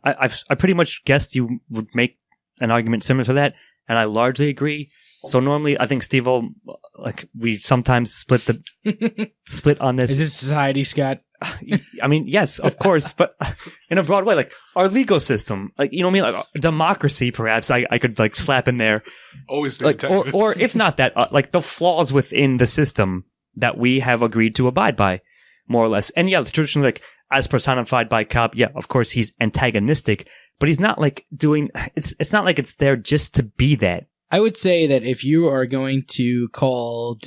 I pretty much guessed you would make an argument similar to that, and I largely agree. So normally, I think Steve-O, like, we sometimes split on this. Is it society, Scott? I mean, yes, of course, but in a broad way, like our legal system, like, you know what I mean, like democracy, perhaps I could like slap in there. Always, like, or if not that, like the flaws within the system that we have agreed to abide by, more or less. And yeah, traditionally, like as personified by Cobb, yeah, of course he's antagonistic, but he's not like doing. It's not like it's there just to be that. I would say that if you are going to call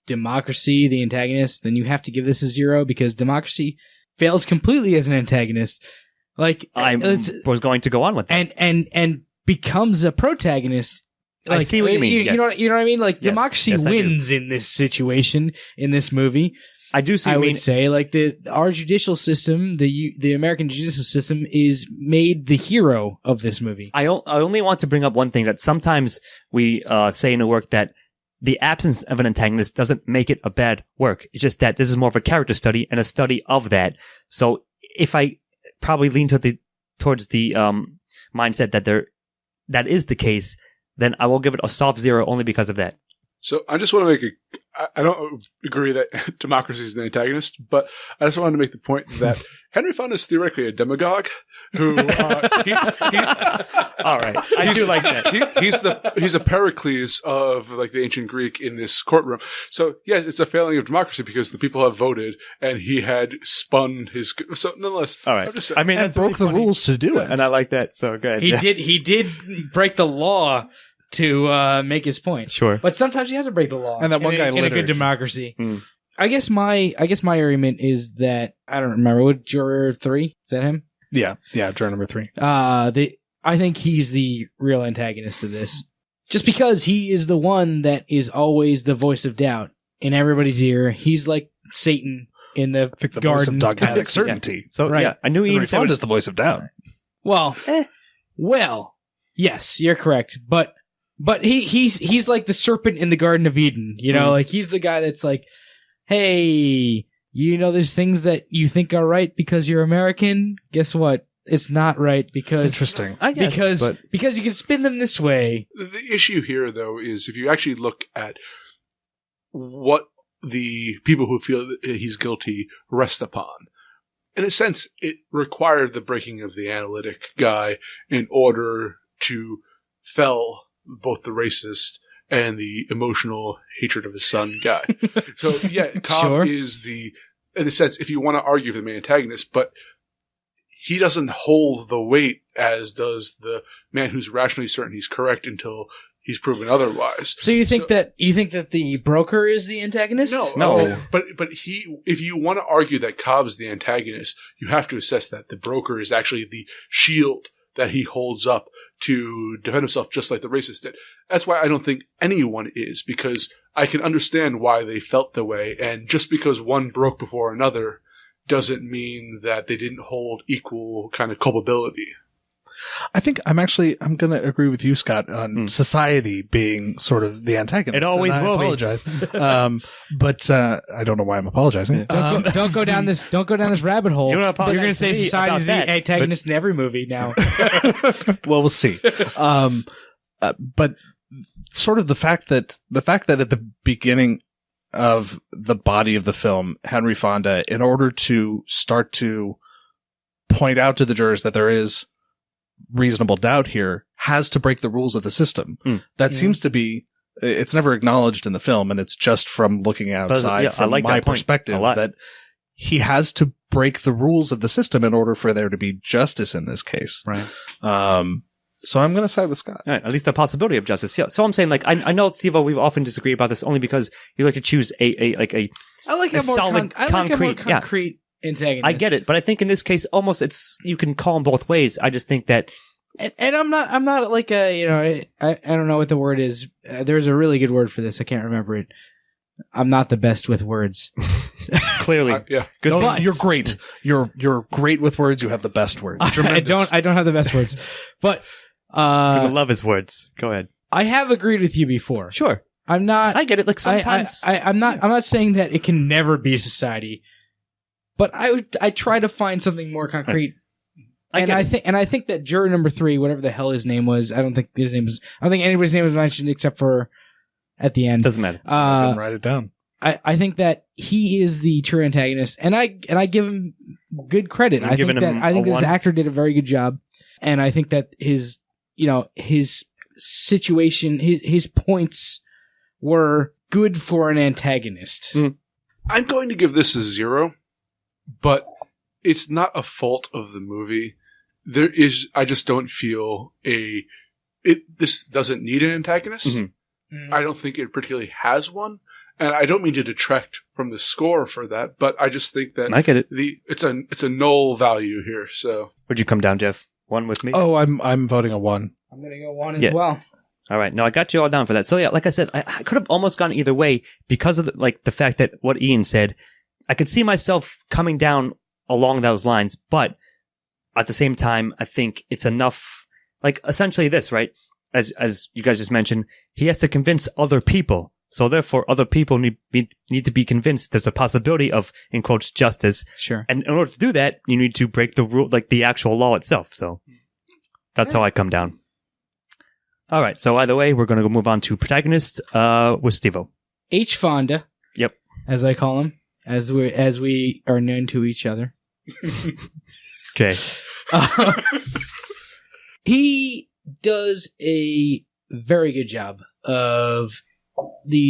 democracy the antagonist, then you have to give this a 0 because democracy fails completely as an antagonist. Like I was going to go on with that. And becomes a protagonist. Like, I see what you mean. You know what I mean? Like Yes. democracy Yes, wins in this situation in this movie. I do see what I you mean. would say like our judicial system, the American judicial system, is made the hero of this movie. I only want to bring up one thing that sometimes we say in a work that the absence of an antagonist doesn't make it a bad work. It's just that this is more of a character study and a study of that. So if I probably lean towards the mindset that is the case, then I will give it a soft 0 only because of that. So I just want to make I don't agree that democracy is the antagonist, but I just wanted to make the point that Henry Fonda is theoretically a demagogue who, All right. I do like that. he's a Pericles of like the ancient Greek in this courtroom. So yes, it's a failing of democracy because the people have voted and he had spun his, so nonetheless. All right. Just, I mean, And that's broke really the funny. rules to do it. And I like that. So good. He did break the law to make his point. Sure. But sometimes you have to break the law. And that one guy in a littered. good democracy. Mm. I guess my argument is that I don't remember what juror 3 is that him? Yeah, juror number 3. I think he's the real antagonist of this, just because he is the one that is always the voice of doubt in everybody's ear. He's like Satan in the I think the garden. voice of dogmatic kind of- certainty. So Right. yeah, I knew Henry Ian said Fonda's the voice of doubt. Well, yes, you're correct, but he's like the serpent in the Garden of Eden. You know, like he's the guy that's like, hey, you know, there's things that you think are right because you're American. Guess what? It's not right because Interesting. I guess, because you can spin them this way. The issue here, though, is if you actually look at what the people who feel that he's guilty rest upon, in a sense, it required the breaking of the analytic guy in order to fell both the racist and the emotional hatred of his son guy. So, yeah, Cobb Sure. is in a sense, if you want to argue for the main antagonist, but he doesn't hold the weight as does the man who's rationally certain he's correct until he's proven otherwise. So you think that the broker is the antagonist? No. But if you want to argue that Cobb's the antagonist, you have to assess that the broker is actually the shield that he holds up to defend himself, just like the racist did. That's why I don't think anyone is, because I can understand why they felt the way, and just because one broke before another doesn't mean that they didn't hold equal kind of culpability. I think I'm going to agree with you, Scott, on society being sort of the antagonist. It always and I will be. apologize. But I don't know why I'm apologizing. Don't go down this rabbit hole. You don't You're apologize going to say to me society is the about that, antagonist in every movie now. Well, we'll see. But sort of the fact that at the beginning of the body of the film, Henry Fonda, in order to start to point out to the jurors that there is reasonable doubt here, has to break the rules of the system. That seems to be, it's never acknowledged in the film, and it's just from looking outside from I like my that point perspective a lot. that he has to break the rules of the system in order for there to be justice in this case. Right. So I'm going to side with Scott. All right, at least the possibility of justice. Yeah. So I'm saying, like, I know, Steve, we often disagree about this only because you like to choose a I like A a more solid, concrete- yeah. concrete antagonist. I get it, but I think in this case, almost you can call them both ways. I just think that And I'm not like a, you know, I don't know what the word is. There's a really good word for this. I can't remember it. I'm not the best with words. clearly, Yeah. good. But- You're great. You're great with words. You have the best words. I don't have the best words, but People love his words. Go ahead. I have agreed with you before. Sure, I'm not. I get it. Like sometimes I'm not saying that it can never be society, but I try to find something more concrete. I think that juror number 3, whatever the hell his name was, I don't think anybody's name was mentioned except for at the end. doesn't matter. I didn't write it down. I think that he is the true antagonist, and I give him good credit. You're I think giving him that a this 1? actor did a very good job, and I think that his situation, his points were good for an antagonist. I'm going to give this a 0, but it's not a fault of the movie. I just don't feel a this doesn't need an antagonist. I don't think it particularly has one. And I don't mean to detract from the score for that, but I just think that I get it. It's a null value here. So Would you come down, Jeff? 1 with me? Oh, I'm voting a 1. I'm going to go 1 Yeah. as well. All right. No, I got you all down for that. So yeah, like I said, I could have almost gone either way because of the fact that what Ian said. I could see myself coming down along those lines, but at the same time, I think it's enough. Like essentially this, right? As you guys just mentioned, he has to convince other people. So therefore, other people need to be convinced there's a possibility of, in quotes, justice. Sure. And in order to do that, you need to break the rule, like the actual law itself. So that's how I come down. All right. So either way, we're going to move on to protagonist with Steve-O. H. Fonda. Yep. As I call him, as we are known to each other. Okay. He does a very good job of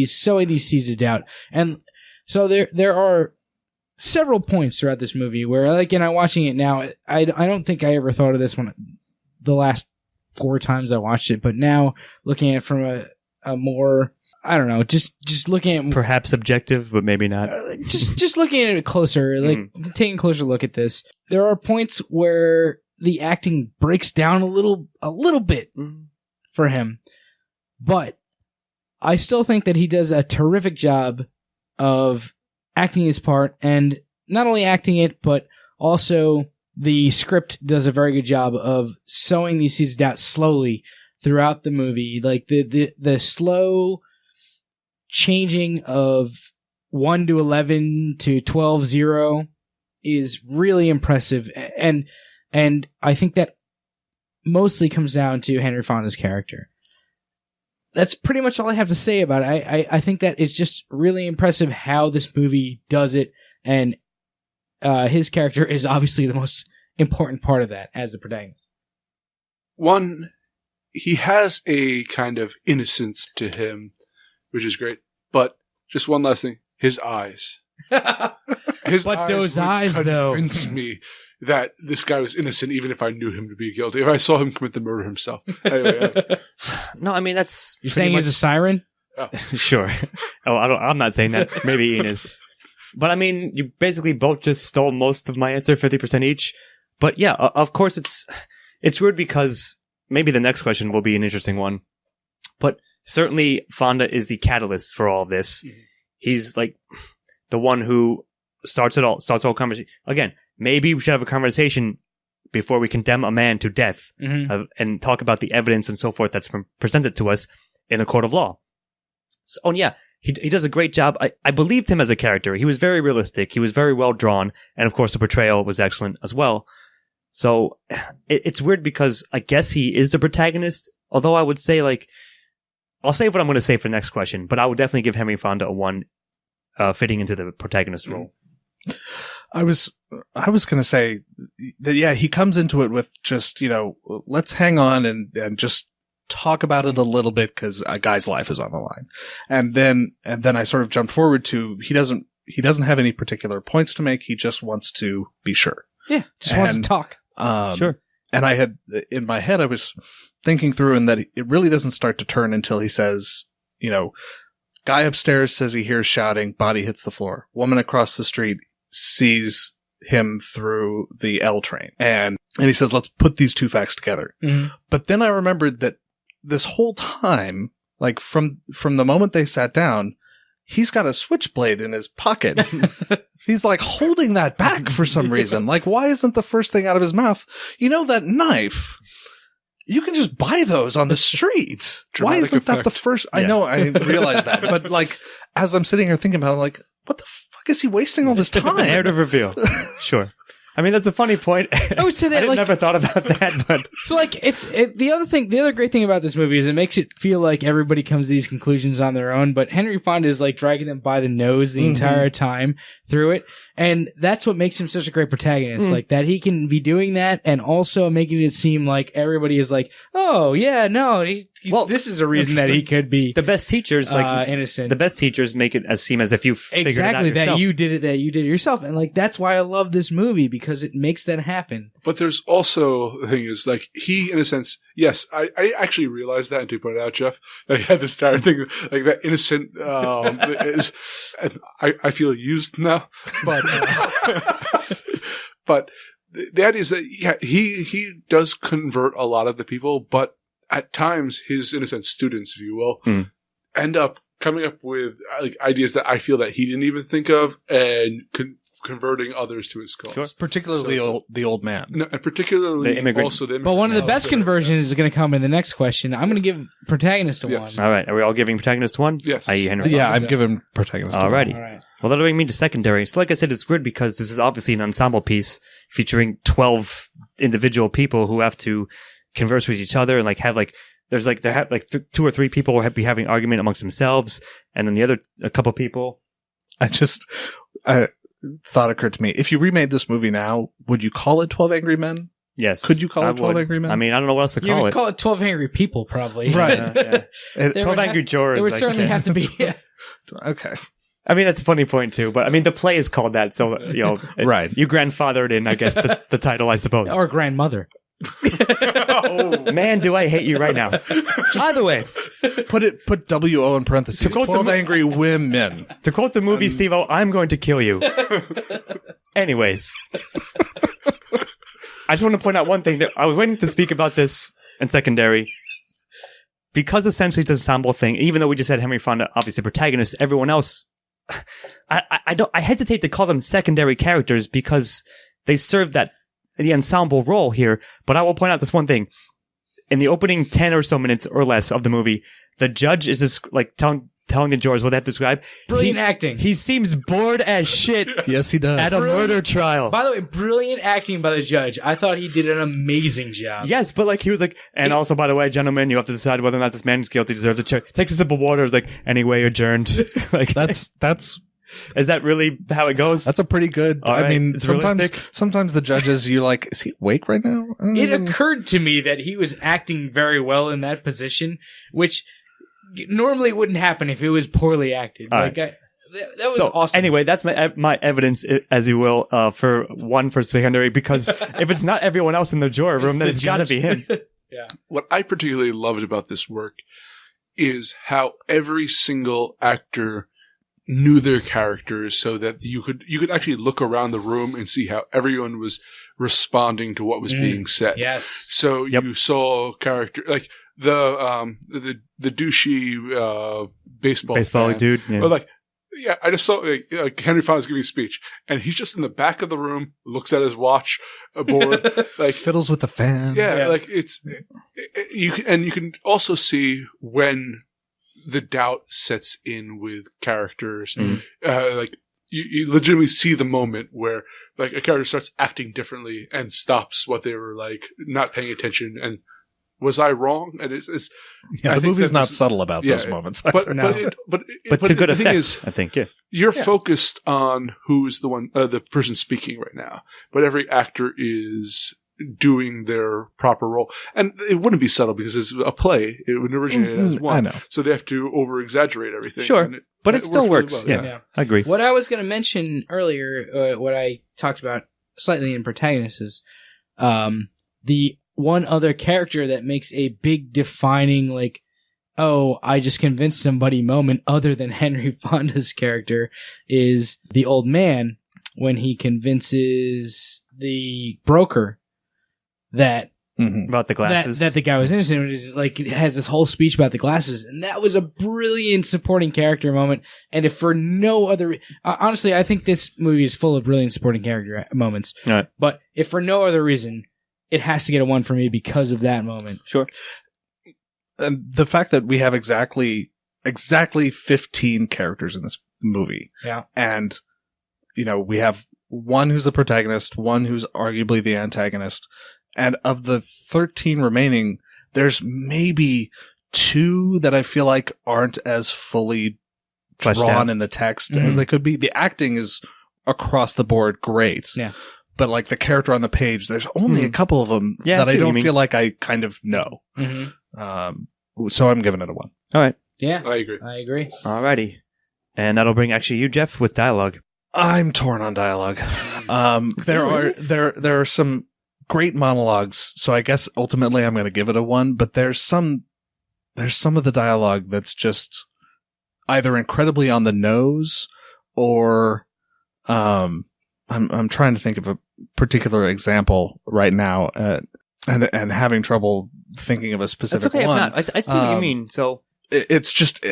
sowing these seeds of doubt. And so there are several points throughout this movie where, like, and I'm watching it now, I don't think I ever thought of this one the last 4 times I watched it, but now looking at it from a more, I don't know, just looking at Perhaps objective, but maybe not. just looking at it closer, like taking a closer look at this, there are points where the acting breaks down a little bit for him, but I still think that he does a terrific job of acting his part, and not only acting it, but also the script does a very good job of sowing these seeds of doubt slowly throughout the movie. Like the slow changing of 1 to 11 to 12-0 is really impressive, and I think that mostly comes down to Henry Fonda's character. That's pretty much all I have to say about it. I think that it's just really impressive how this movie does it, and his character is obviously the most important part of that as the protagonist. One, he has a kind of innocence to him, which is great. But just one last thing, his eyes. His But eyes those would eyes, though. convince me that this guy was innocent, even if I knew him to be guilty. If I saw him commit the murder himself. Anyway, No, I mean, that's... You're saying he's a siren? Sure. Oh, I'm not saying that. Maybe Ian is. But I mean, you basically both just stole most of my answer, 50% each. But yeah, of course it's weird because maybe the next question will be an interesting one. But certainly Fonda is the catalyst for all of this. Mm-hmm. He's like the one who starts all conversation. Again, maybe we should have a conversation before we condemn a man to death and talk about the evidence and so forth that's been presented to us in a court of law. So, and yeah, he does a great job. I believed him as a character. He was very realistic. He was very well drawn. And of course, the portrayal was excellent as well. So it's weird because I guess he is the protagonist. Although I would say, like, I'll save what I'm going to say for the next question, but I would definitely give Henry Fonda a 1 fitting into the protagonist role. I was going to say that, yeah, he comes into it with just, let's hang on and just talk about it a little bit because a guy's life is on the line. And then I sort of jumped forward to, he doesn't have any particular points to make. He just wants to be sure. Yeah. Just wants to talk. Sure. And I had, in my head, I was thinking through and that it really doesn't start to turn until he says, guy upstairs says he hears shouting, body hits the floor. Woman across the street sees him through the L train. And he says, let's put these two facts together. Mm-hmm. But then I remembered that this whole time, like from the moment they sat down, he's got a switchblade in his pocket. He's like holding that back for some reason. Like, why isn't the first thing out of his mouth, that knife? You can just buy those on the street. Why isn't that the first? Yeah. I know, I realize that. But like, as I'm sitting here thinking about it, I'm like, what the fuck is he wasting all this time? Narrative reveal. Sure. I mean, that's a funny point. I would say that I never thought about that, but so like the other great thing about this movie is it makes it feel like everybody comes to these conclusions on their own, but Henry Fonda is like dragging them by the nose the entire time through it, and that's what makes him such a great protagonist. Like that he can be doing that and also making it seem like everybody is like, oh yeah, no, this is a reason that he could be the best teachers, like innocent. The best teachers make it seem as if you figured exactly it out yourself. that you did it yourself, and like that's why I love this movie because because it makes that happen. But there's also the thing is, like, he, in a sense, yes, I actually realized that, and to point it out, Jeff, that he had this entire thing, like that innocent, is, I feel used now, but, but the idea is that, yeah, he does convert a lot of the people, but at times his, in a sense, students, if you will, end up coming up with like ideas that I feel that he didn't even think of, and converting others to his cause. Sure. Particularly the old man. No, and particularly The immigrant. also the immigrant. But one of the best conversions is going to come in the next question. I'm going to give protagonist a Yes. one. All right. Are we all giving protagonist one? Yes. I.e. Henry. Yeah, I'm giving protagonist. Alrighty. All right. Well, that'll bring me to secondary. So like I said, it's weird because this is obviously an ensemble piece featuring 12 individual people who have to converse with each other and like have like, there's like, two or three people will be having argument amongst themselves, and then the other, a couple people. Thought occurred to me. If you remade this movie now, would you call it 12 Angry Men? Yes. Could you call I it 12 would. Angry Men? I mean, I don't know what else to You call would it. call it 12 Angry People, probably. Right. There 12 would Angry have- Jurors. It would like, certainly have to be. Okay. I mean, that's a funny point too, but I mean, the play is called that, so, you know. Right. You grandfathered in, I guess, the title, I suppose. Or grandmother. Oh, man, do I hate you right now. By the way, Put WO in parentheses. To quote 12 the- Angry Women. to quote the movie, Steve-O, I'm going to kill you. Anyways. I just want to point out one thing that I was waiting to speak about this in secondary. Because essentially it's an ensemble thing, even though we just had Henry Fonda, obviously protagonist, everyone else, I hesitate to call them secondary characters because they serve the ensemble role here. But I will point out this one thing. In the opening 10 or so minutes or less of the movie, the judge is just like telling the jurors what they have to describe. Brilliant acting. He seems bored as shit Yes, he does. at a murder trial. By the way, brilliant acting by the judge. I thought he did an amazing job. Yes, but like he was like, and also by the way, gentlemen, you have to decide whether or not this man is guilty, deserves a check. Takes a sip of water, is like, anyway, adjourned. Like That's is that really how it goes? a pretty good. All I right. mean, It's sometimes realistic. the judges, you like, is he awake right now? I don't It even- occurred to me that he was acting very well in that position, which normally wouldn't happen if it was poorly acted. All Like, that was so, awesome. Anyway, that's my evidence, as you will, for secondary, because if it's not everyone else in the juror room, then the it's got to judge. be him. What I particularly loved about this work is how every single actor knew their characters, so that you could actually look around the room and see how everyone was responding to what was being said. Yes. So Yep. you saw character like the douchey baseball fan. dude. Yeah. But like, yeah, I just saw like Henry Fonda's giving a speech, and he's just in the back of the room, looks at his watch, a board, like fiddles with the fan. yeah, like you can also see when the doubt sets in with characters. Like you legitimately see the moment where like a character starts acting differently and stops what they were like not paying attention. And was I wrong? And it's Yeah, I the think movie's that not this is- subtle about those moments. but No. but to good the thing effect, is, I think. Yeah. you're focused on who's the person speaking right now, but every actor is doing their proper role, and it wouldn't be subtle because it's a play. It would originate as one. I know. So they have to over exaggerate everything. Sure. and But it still really works. well, Yeah. I agree. What I was going to mention earlier, what I talked about slightly in protagonist is the one other character that makes a big defining, like, oh, I just convinced somebody moment other than Henry Fonda's character is the old man when he convinces the broker that About the glasses. that the guy was innocent. Like, it has this whole speech about the glasses, and that was a brilliant supporting character moment. And if for no other, honestly, I think this movie is full of brilliant supporting character moments. Right. But if for no other reason, it has to get a 1 for me because of that moment. Sure. And the fact that we have exactly 15 characters in this movie. Yeah. And, you know, we have one who's the protagonist, one who's arguably the antagonist. And of the 13 remaining, there's maybe 2 that I feel like aren't as fully Fleshed drawn out. in the text as they could be. The acting is across the board great. Yeah. But like the character on the page, there's only a couple of them Yeah, I that see I what you don't mean. feel like I kind of know. Mm-hmm. So I'm giving it a 1. All right. Yeah, I agree. I agree. Alrighty. And that'll bring actually you, Jeff, with dialogue. I'm torn on dialogue. There are some great monologues, so I guess ultimately I'm going to give it a 1. But there's some of the dialogue that's just either incredibly on the nose, or I'm trying to think of a particular example right now, and having trouble thinking of a specific That's okay. one. If not, I see what you mean. So it's just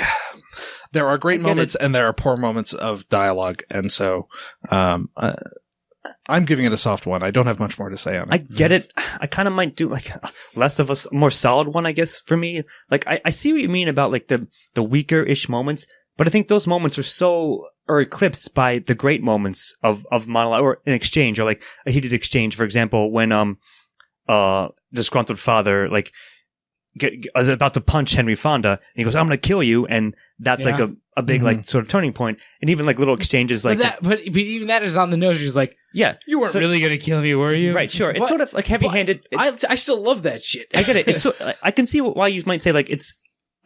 there are great moments and there are poor moments of dialogue, and so I'm giving it a soft 1. I don't have much more to say on it. I get it. I kind of might do like less of a more solid one, I guess, for me. Like I see what you mean about like the weaker-ish moments, but I think those moments are eclipsed by the great moments of monologue or an exchange, or like a heated exchange. For example, when disgruntled father like was about to punch Henry Fonda, and he goes, "I'm going to kill you," and that's like a big like sort of turning point. And even like little exchanges like but even that is on the nose. She's like, yeah, you weren't really going to kill me, were you? Right, sure. It's sort of like heavy-handed. I still love that shit. I get it. It's so, I can see why you might say like it's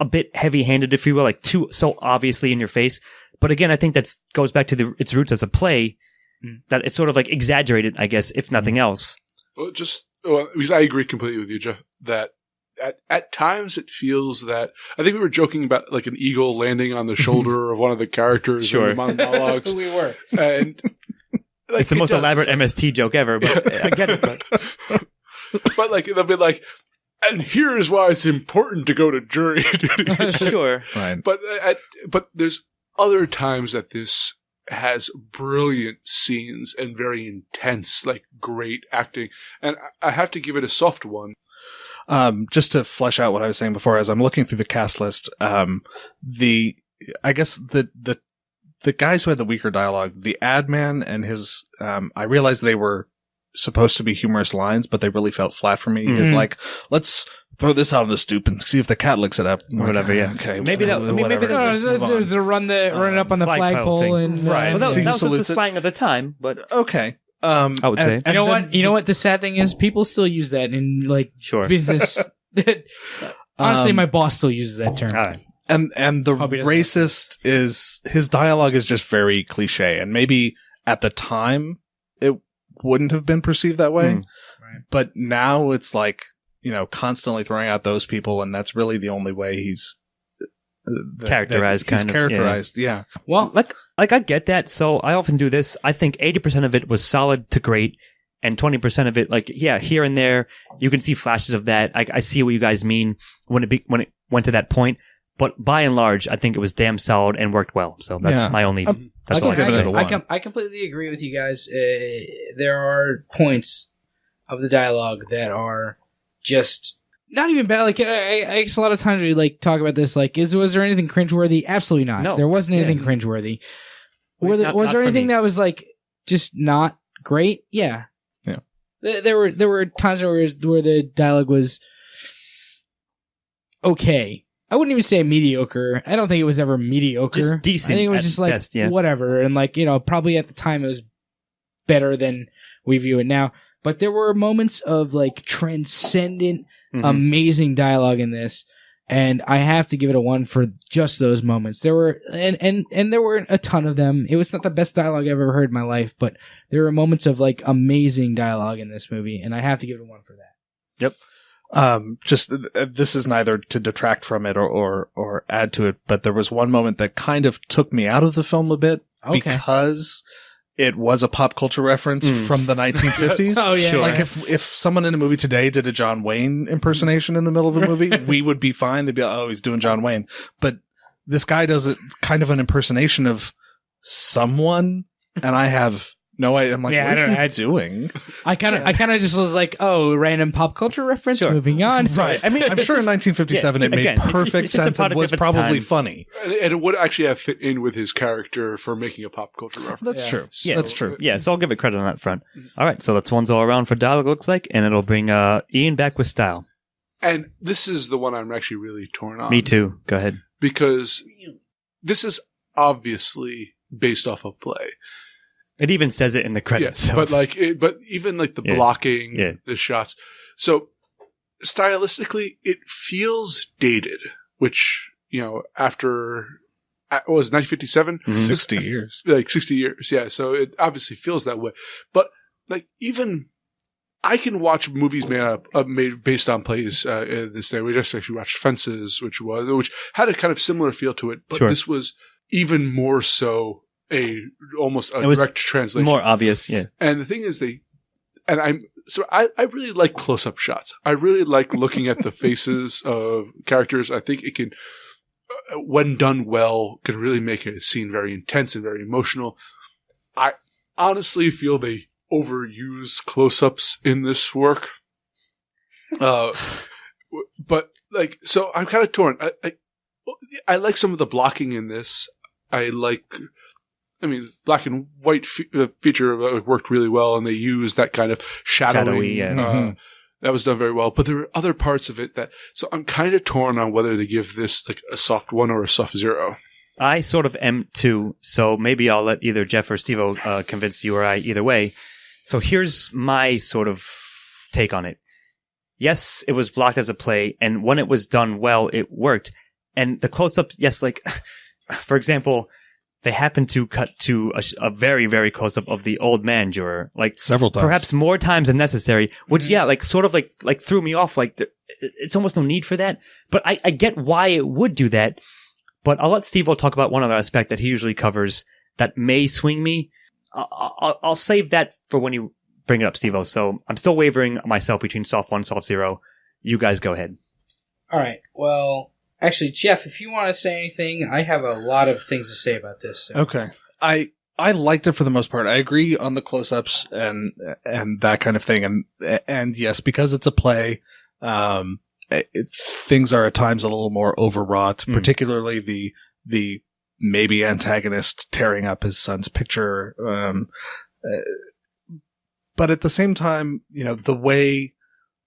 a bit heavy-handed, if you will, like so obviously in your face. But again, I think that goes back to its roots as a play, that it's sort of like exaggerated, I guess, if nothing else. Well, because I agree completely with you, Jeff, that at times it feels that I think we were joking about like an eagle landing on the shoulder of one of the characters in the monologues. We were. And like, it's the most elaborate MST joke ever, but I get it. But like they'll be like, and here is why it's important to go to jury duty. Sure. Right. But there's other times that this has brilliant scenes and very intense, like great acting. And I have to give it a soft 1. Just to flesh out what I was saying before, as I'm looking through the cast list, I guess the guys who had the weaker dialogue, the ad man and his, I realized they were supposed to be humorous lines, but they really felt flat for me. Is like, let's throw this out on the stoop and see if the cat licks it up. Whatever, yeah. Okay. Maybe that There's a run it up on the flagpole and right. Well, that was the salutes slang at the time, but okay. I would say. You know what the sad thing is? People still use that in like business. Honestly, my boss still uses that term. All right. And the racist is, his dialogue is just very cliche, and maybe at the time it wouldn't have been perceived that way. Right. But now it's like, constantly throwing out those people, and that's really the only way he's characterized. Yeah. Well, like I get that. So I often do this. I think 80% of it was solid to great, and 20% of it, like, yeah, here and there, you can see flashes of that. I see what you guys mean when it went to that point. But by and large, I think it was damn solid and worked well. So that's my only. That's all I can say. I completely agree with you guys. There are points of the dialogue that are just not even bad. Like I guess a lot of times we like talk about this. Like, was there anything cringeworthy? Absolutely not. No, there wasn't anything cringeworthy. Was there anything that was like just not great? Yeah. There were times where the dialogue was okay. I wouldn't even say mediocre. I don't think it was ever mediocre. Just decent. I think it was just like best, yeah. whatever. And like, probably at the time it was better than we view it now. But there were moments of like transcendent, amazing dialogue in this. And I have to give it a 1 for just those moments. There were, and there were a ton of them. It was not the best dialogue I've ever heard in my life, but there were moments of like amazing dialogue in this movie. And I have to give it a 1 for that. Yep. Just this is neither to detract from it or add to it, but there was one moment that kind of took me out of the film a bit because it was a pop culture reference from the 1950s. Oh yeah, sure. Like if someone in a movie today did a John Wayne impersonation in the middle of a movie, we would be fine. They'd be like, oh, he's doing John Wayne. But this guy does it kind of an impersonation of someone, and I have no idea. I'm like, what is he doing? I kind of just was like, oh, random pop culture reference. Sure. Moving on. Right. I mean, I'm sure in 1957 it made perfect sense and was probably funny. And it would actually have fit in with his character for making a pop culture reference. That's true. Yeah. That's true. Yeah, so I'll give it credit on that front. All right, so that's 1's all around for dialogue, looks like, and it'll bring Ian back with style. And this is the one I'm actually really torn on. Me too. Go ahead. Because this is obviously based off a play. It even says it in the credits. Yeah, but even like the blocking, the shots. So stylistically, it feels dated, which, after What was it, 1957? 60 years. Like 60 years, yeah. So it obviously feels that way. But like even I can watch movies made based on plays this day. We just actually watched Fences, which had a kind of similar feel to it, but this was even more so almost a direct translation, more obvious, yeah. And the thing is, I really like close-up shots. I really like looking at the faces of characters. I think it can, when done well, can really make a scene very intense and very emotional. I honestly feel they overuse close-ups in this work. But like, so I'm kind of torn. I like some of the blocking in this. Black and white feature worked really well, and they used that kind of shadowing. That was done very well. But there are other parts of it so I'm kind of torn on whether to give this like a soft 1 or a soft 0. I sort of am too, so maybe I'll let either Geoff or Steve-O convince you or I either way. So here's my sort of take on it. Yes, it was blocked as a play, and when it was done well, it worked. And the close-ups, yes, like, for example, they happened to cut to a very, very close-up of the old man juror, like several times, perhaps more times than necessary, which, like, sort of like threw me off. Like, it's almost no need for that. But I get why it would do that. But I'll let Steve-O talk about one other aspect that he usually covers that may swing me. I'll save that for when you bring it up, Steve-O. So I'm still wavering myself between soft 1, soft 0. You guys go ahead. All right. Well, actually, Geoff, if you want to say anything, I have a lot of things to say about this. So. Okay. I liked it for the most part. I agree on the close-ups and that kind of thing. And yes, because it's a play, things are at times a little more overwrought, particularly the maybe antagonist tearing up his son's picture. But at the same time, the way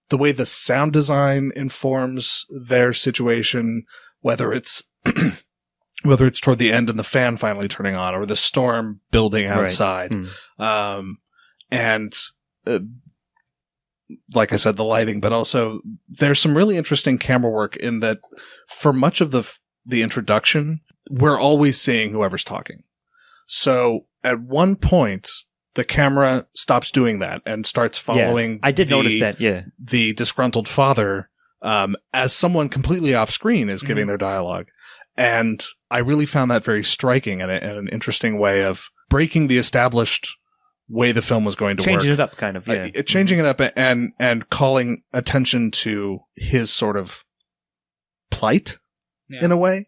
the sound design informs their situation, whether it's toward the end and the fan finally turning on, or the storm building outside, and like I said, the lighting, but also there's some really interesting camera work in that for much of the introduction, we're always seeing whoever's talking. So at one point, the camera stops doing that and starts following. I did notice that. Yeah, the disgruntled father, as someone completely off screen is giving their dialogue, and I really found that very striking and an interesting way of breaking the established way the film was going to work. Changing it up, kind of. Yeah, changing it up and calling attention to his sort of plight in a way.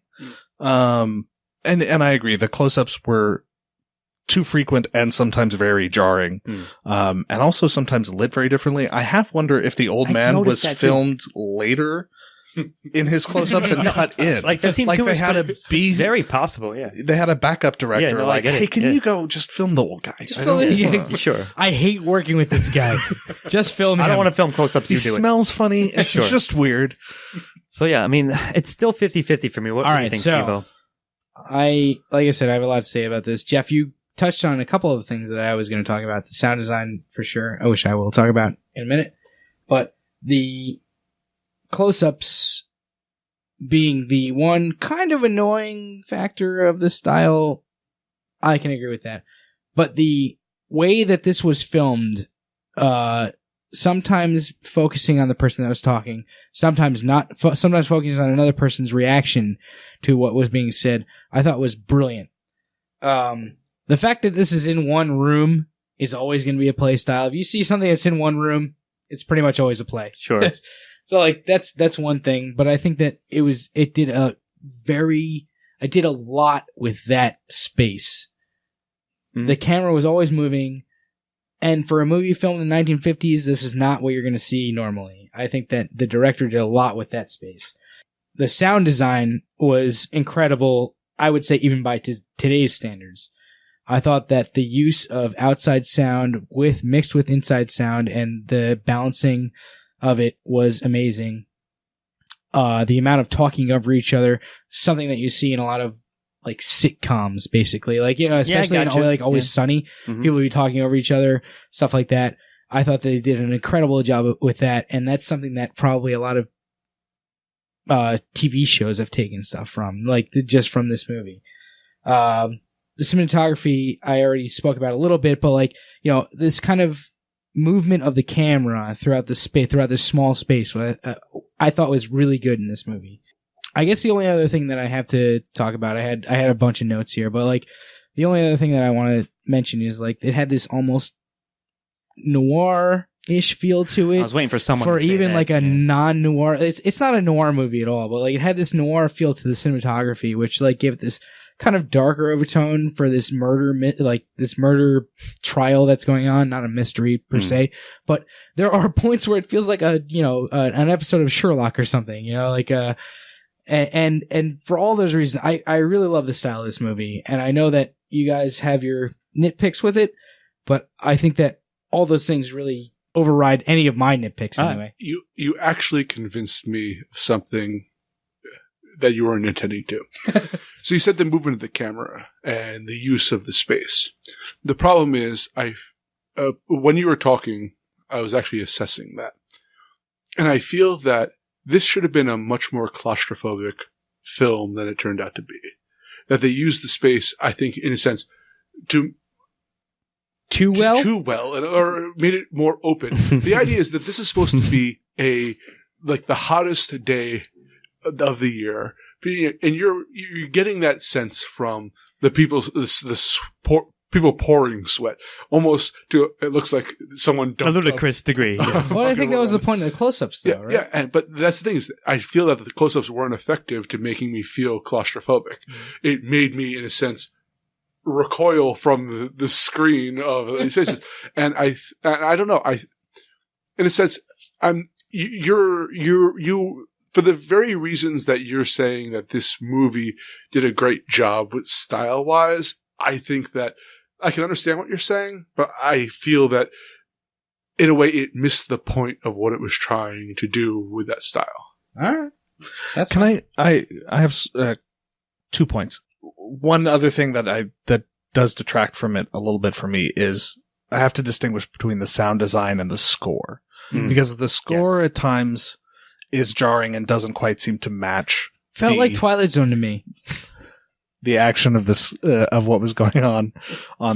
And I agree. The close-ups were too frequent and sometimes very jarring. And also sometimes lit very differently. I half wonder if the old man was filmed later in his close-ups and cut in. Like that seems like too they much, had it's very possible, yeah. They had a backup director hey, can you you go just film the old guy? Sure. I hate working with this guy. Just film him. I don't want to film close-ups. He smells funny. It's just weird. So yeah, I mean, it's still 50-50 for me. What do you think, Steve-O? Like I said, I have a lot to say about this. Geoff, you touched on a couple of things that I was going to talk about. The sound design, for sure, which I will talk about in a minute. But the close-ups being the one kind of annoying factor of the style, I can agree with that. But the way that this was filmed, sometimes focusing on the person that was talking, sometimes not, sometimes focusing on another person's reaction to what was being said, I thought was brilliant. The fact that this is in one room is always going to be a play style. If you see something that's in one room, it's pretty much always a play. Sure. So like that's one thing, but I think that I did a lot with that space. The camera was always moving, and for a movie filmed in the 1950s, this is not what you're going to see normally. I think that the director did a lot with that space. The sound design was incredible, I would say even by today's standards. I thought that the use of outside sound mixed with inside sound and the balancing of it was amazing. The amount of talking over each other, something that you see in a lot of like sitcoms, basically, like, especially in Always Sunny, people be talking over each other, stuff like that. I thought they did an incredible job with that, and that's something that probably a lot of TV shows have taken stuff from, just from this movie. The cinematography I already spoke about a little bit, but like, this kind of movement of the camera throughout the space, throughout this small space, I thought was really good in this movie. I guess the only other thing that I have to talk about, I had a bunch of notes here, but like the only other thing that I want to mention is like it had this almost noir-ish feel to it. I was waiting for someone for to say even that, like a yeah. non-noir. It's not a noir movie at all, but like it had this noir feel to the cinematography, which like gave it this kind of darker overtone for this murder trial that's going on. Not a mystery per se, but there are points where it feels like an episode of Sherlock or something. And for all those reasons, I really love the style of this movie, and I know that you guys have your nitpicks with it, but I think that all those things really override any of my nitpicks anyway. You actually convinced me of something that you weren't intending to. So you said the movement of the camera and the use of the space. The problem is, when you were talking, I was actually assessing that, and I feel that this should have been a much more claustrophobic film than it turned out to be. That they used the space, I think, in a sense, too well, or made it more open. The idea is that this is supposed to be the hottest day of the year, and you're getting that sense from the people pouring sweat, almost to it looks like someone dumped a ludicrous degree. Yes. Well, I think that was the point of the close-ups, though, right? Yeah, but that's the thing is, I feel that the close-ups weren't effective to making me feel claustrophobic. It made me, in a sense, recoil from the screen of these faces, and I don't know. In a sense, you for the very reasons that you're saying that this movie did a great job with style-wise. I think that I can understand what you're saying, but I feel that in a way it missed the point of what it was trying to do with that style. All right. I have 2 points. One other thing that does detract from it a little bit for me is I have to distinguish between the sound design and the score. Because the score at times is jarring and doesn't quite seem to match. Felt like Twilight Zone to me. The action of this of what was going on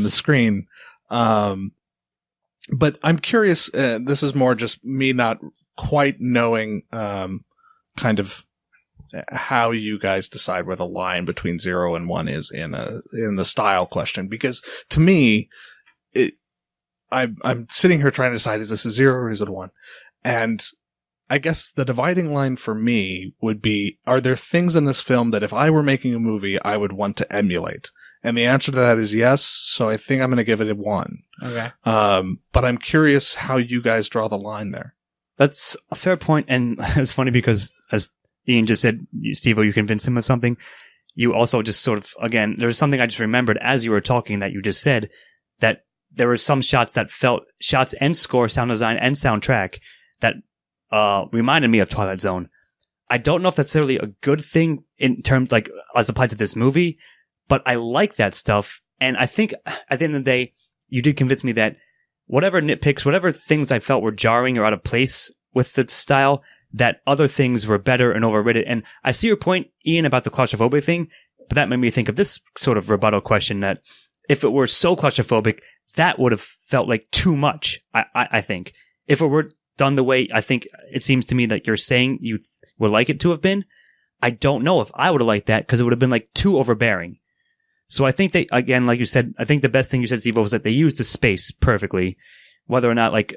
the screen. But I'm curious, this is more just me not quite knowing kind of how you guys decide where the line between 0 and 1 is in the style question, because to me I'm sitting here trying to decide, is this a 0 or is it a 1? And I guess the dividing line for me would be, are there things in this film that if I were making a movie, I would want to emulate? And the answer to that is yes, so I think I'm going to give it a 1. Okay. But I'm curious how you guys draw the line there. That's a fair point, and it's funny because, as Ian just said, Steve-O, you convinced him of something. You also just sort of, again, there's something I just remembered as you were talking that you just said, that there were some shots that felt, shots and score, sound design and soundtrack, that reminded me of Twilight Zone. I don't know if that's necessarily a good thing in terms, like, as applied to this movie, but I like that stuff. And I think at the end of the day, you did convince me that whatever nitpicks, whatever things I felt were jarring or out of place with the style, that other things were better and overrated. And I see your point, Ian, about the claustrophobic thing, but that made me think of this sort of rebuttal question, that if it were so claustrophobic, that would have felt like too much, I think. If it were done the way I think it seems to me that you're saying you would like it to have been, I don't know if I would have liked that, because it would have been like too overbearing. So I think they, again, like you said, I think the best thing you said, Steve, was that they used the space perfectly. Whether or not, like,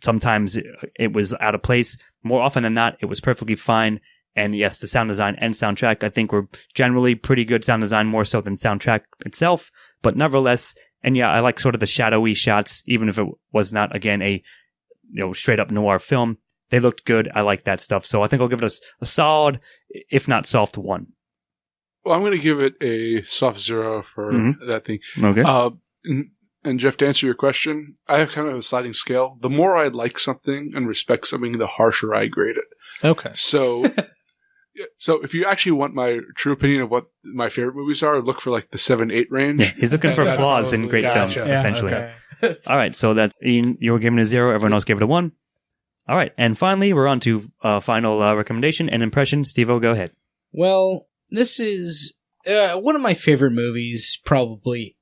sometimes it was out of place, more often than not, it was perfectly fine. And yes, the sound design and soundtrack, I think, were generally pretty good sound design, more so than soundtrack itself. But nevertheless, and yeah, I like sort of the shadowy shots, even if it was not, again, a straight up noir film. They looked good. I like that stuff. So I think I'll give it a solid, if not soft, 1. Well, I'm going to give it a soft 0 for that thing. Okay. And Geoff, to answer your question, I have kind of a sliding scale. The more I like something and respect something, the harsher I grade it. Okay. So, so if you actually want my true opinion of what my favorite movies are, look for like the 7-8 range. Yeah, he's looking for flaws in great films, essentially. Okay. All right, so that Ian, you were giving it a 0. Everyone else gave it a 1. All right, and finally, we're on to final recommendation and impression. Steve-O, go ahead. Well, this is one of my favorite movies, probably.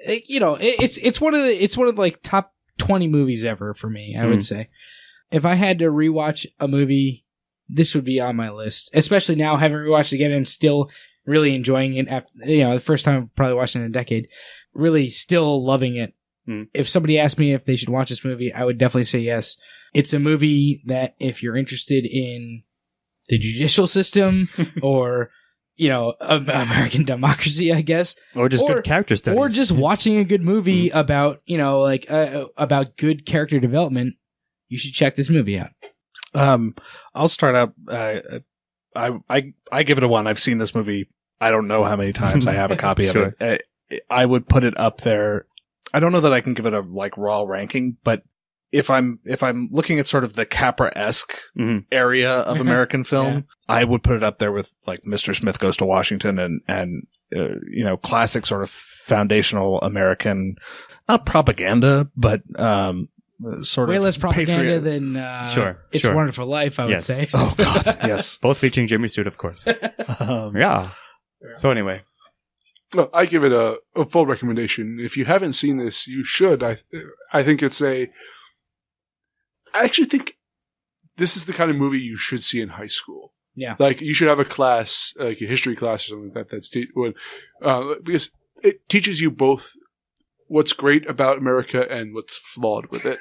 It's one of the like top 20 movies ever for me. I would say, if I had to rewatch a movie, this would be on my list. Especially now, having rewatched it again and still really enjoying it. After, the first time I've probably watched it in a decade, really still loving it. If somebody asked me if they should watch this movie, I would definitely say yes. It's a movie that if you're interested in the judicial system or, American democracy, I guess. Or just good character studies. Or just watching a good movie about, about good character development, you should check this movie out. I'll start out. I give it a 1. I've seen this movie. I don't know how many times. I have a copy of it. I would put it up there. I don't know that I can give it a raw ranking, but if I'm looking at sort of the Capra-esque area of American film, I would put it up there with like Mr. Smith Goes to Washington and classic sort of foundational American, not propaganda, but sort way of less propaganda patriot. than It's Sure. a Wonderful Life, I would say. Oh God, yes. Both featuring Jimmy Stewart, of course. Yeah. So anyway. Well, I give it a full recommendation. If you haven't seen this, you should. I think I actually think this is the kind of movie you should see in high school. Yeah. Like, you should have a class, like a history class or something like that, because it teaches you both what's great about America and what's flawed with it.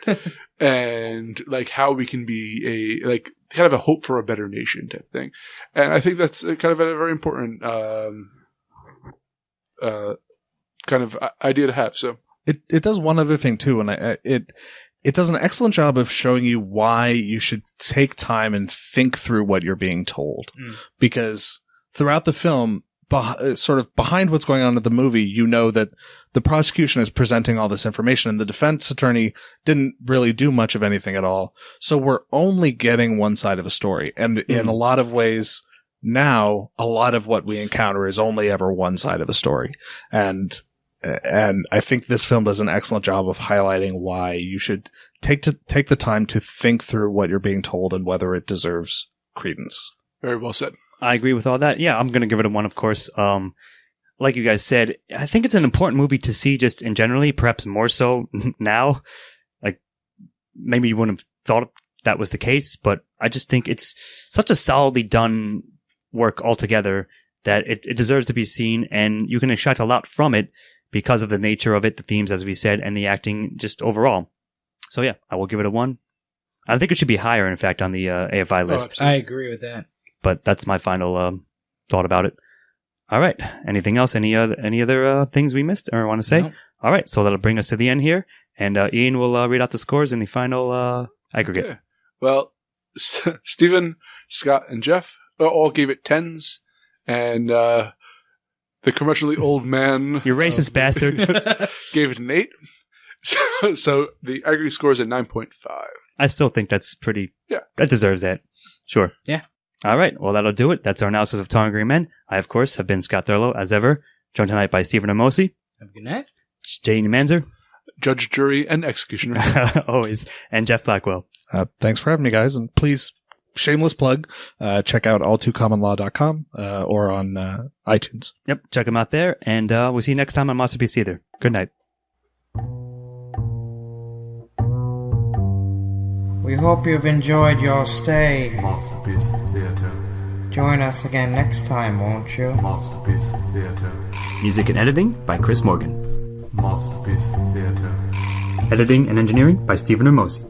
And, like, how we can be kind of a hope for a better nation type thing. And I think that's kind of a very important kind of idea to have. So it does one other thing too, and it does an excellent job of showing you why you should take time and think through what you're being told, because throughout the film, sort of behind what's going on in the movie, that the prosecution is presenting all this information, and the defense attorney didn't really do much of anything at all. So we're only getting one side of a story, and in a lot of ways. Now, a lot of what we encounter is only ever one side of a story. And I think this film does an excellent job of highlighting why you should take the time to think through what you're being told and whether it deserves credence. very well said. I agree with all that. Yeah, I'm going to give it a 1, of course. Like you guys said, I think it's an important movie to see just in generally, perhaps more so now. Like, maybe you wouldn't have thought that was the case, but I just think it's such a solidly done work altogether that it deserves to be seen, and you can extract a lot from it because of the nature of it, the themes, as we said, and the acting just overall. So yeah, I will give it a 1. I think it should be higher, in fact, on the AFI list. I agree with that. But that's my final thought about it. All right. Anything else? Any other things we missed or want to say? No. All right. So that'll bring us to the end here, and Ian will read out the scores in the final aggregate. Yeah. Well, Stephen, Scott, and Jeff all gave it 10s, and the commercially old man... You racist bastard. gave it an 8. So the aggregate score is at 9.5. I still think that's pretty... Yeah. That deserves that. Sure. Yeah. All right. Well, that'll do it. That's our analysis of Tall and Green Men. I, of course, have been Scott Thurlow, as ever, joined tonight by Stephen Amosi. Have a good night. Jane Manzer. Judge, jury, and executioner. Always. And Geoff Blackwell. Thanks for having me, guys. And please, shameless plug, check out all2commonlaw.com or on iTunes. Yep. Check them out there. And we'll see you next time on MOTSterpiece Theater. Good night. We hope you've enjoyed your stay. MOTSterpiece Theater. Join us again next time, won't you? MOTSterpiece Theater. Music and editing by Chris Morgan. MOTSterpiece Theater. Editing and engineering by Stephen Amosi.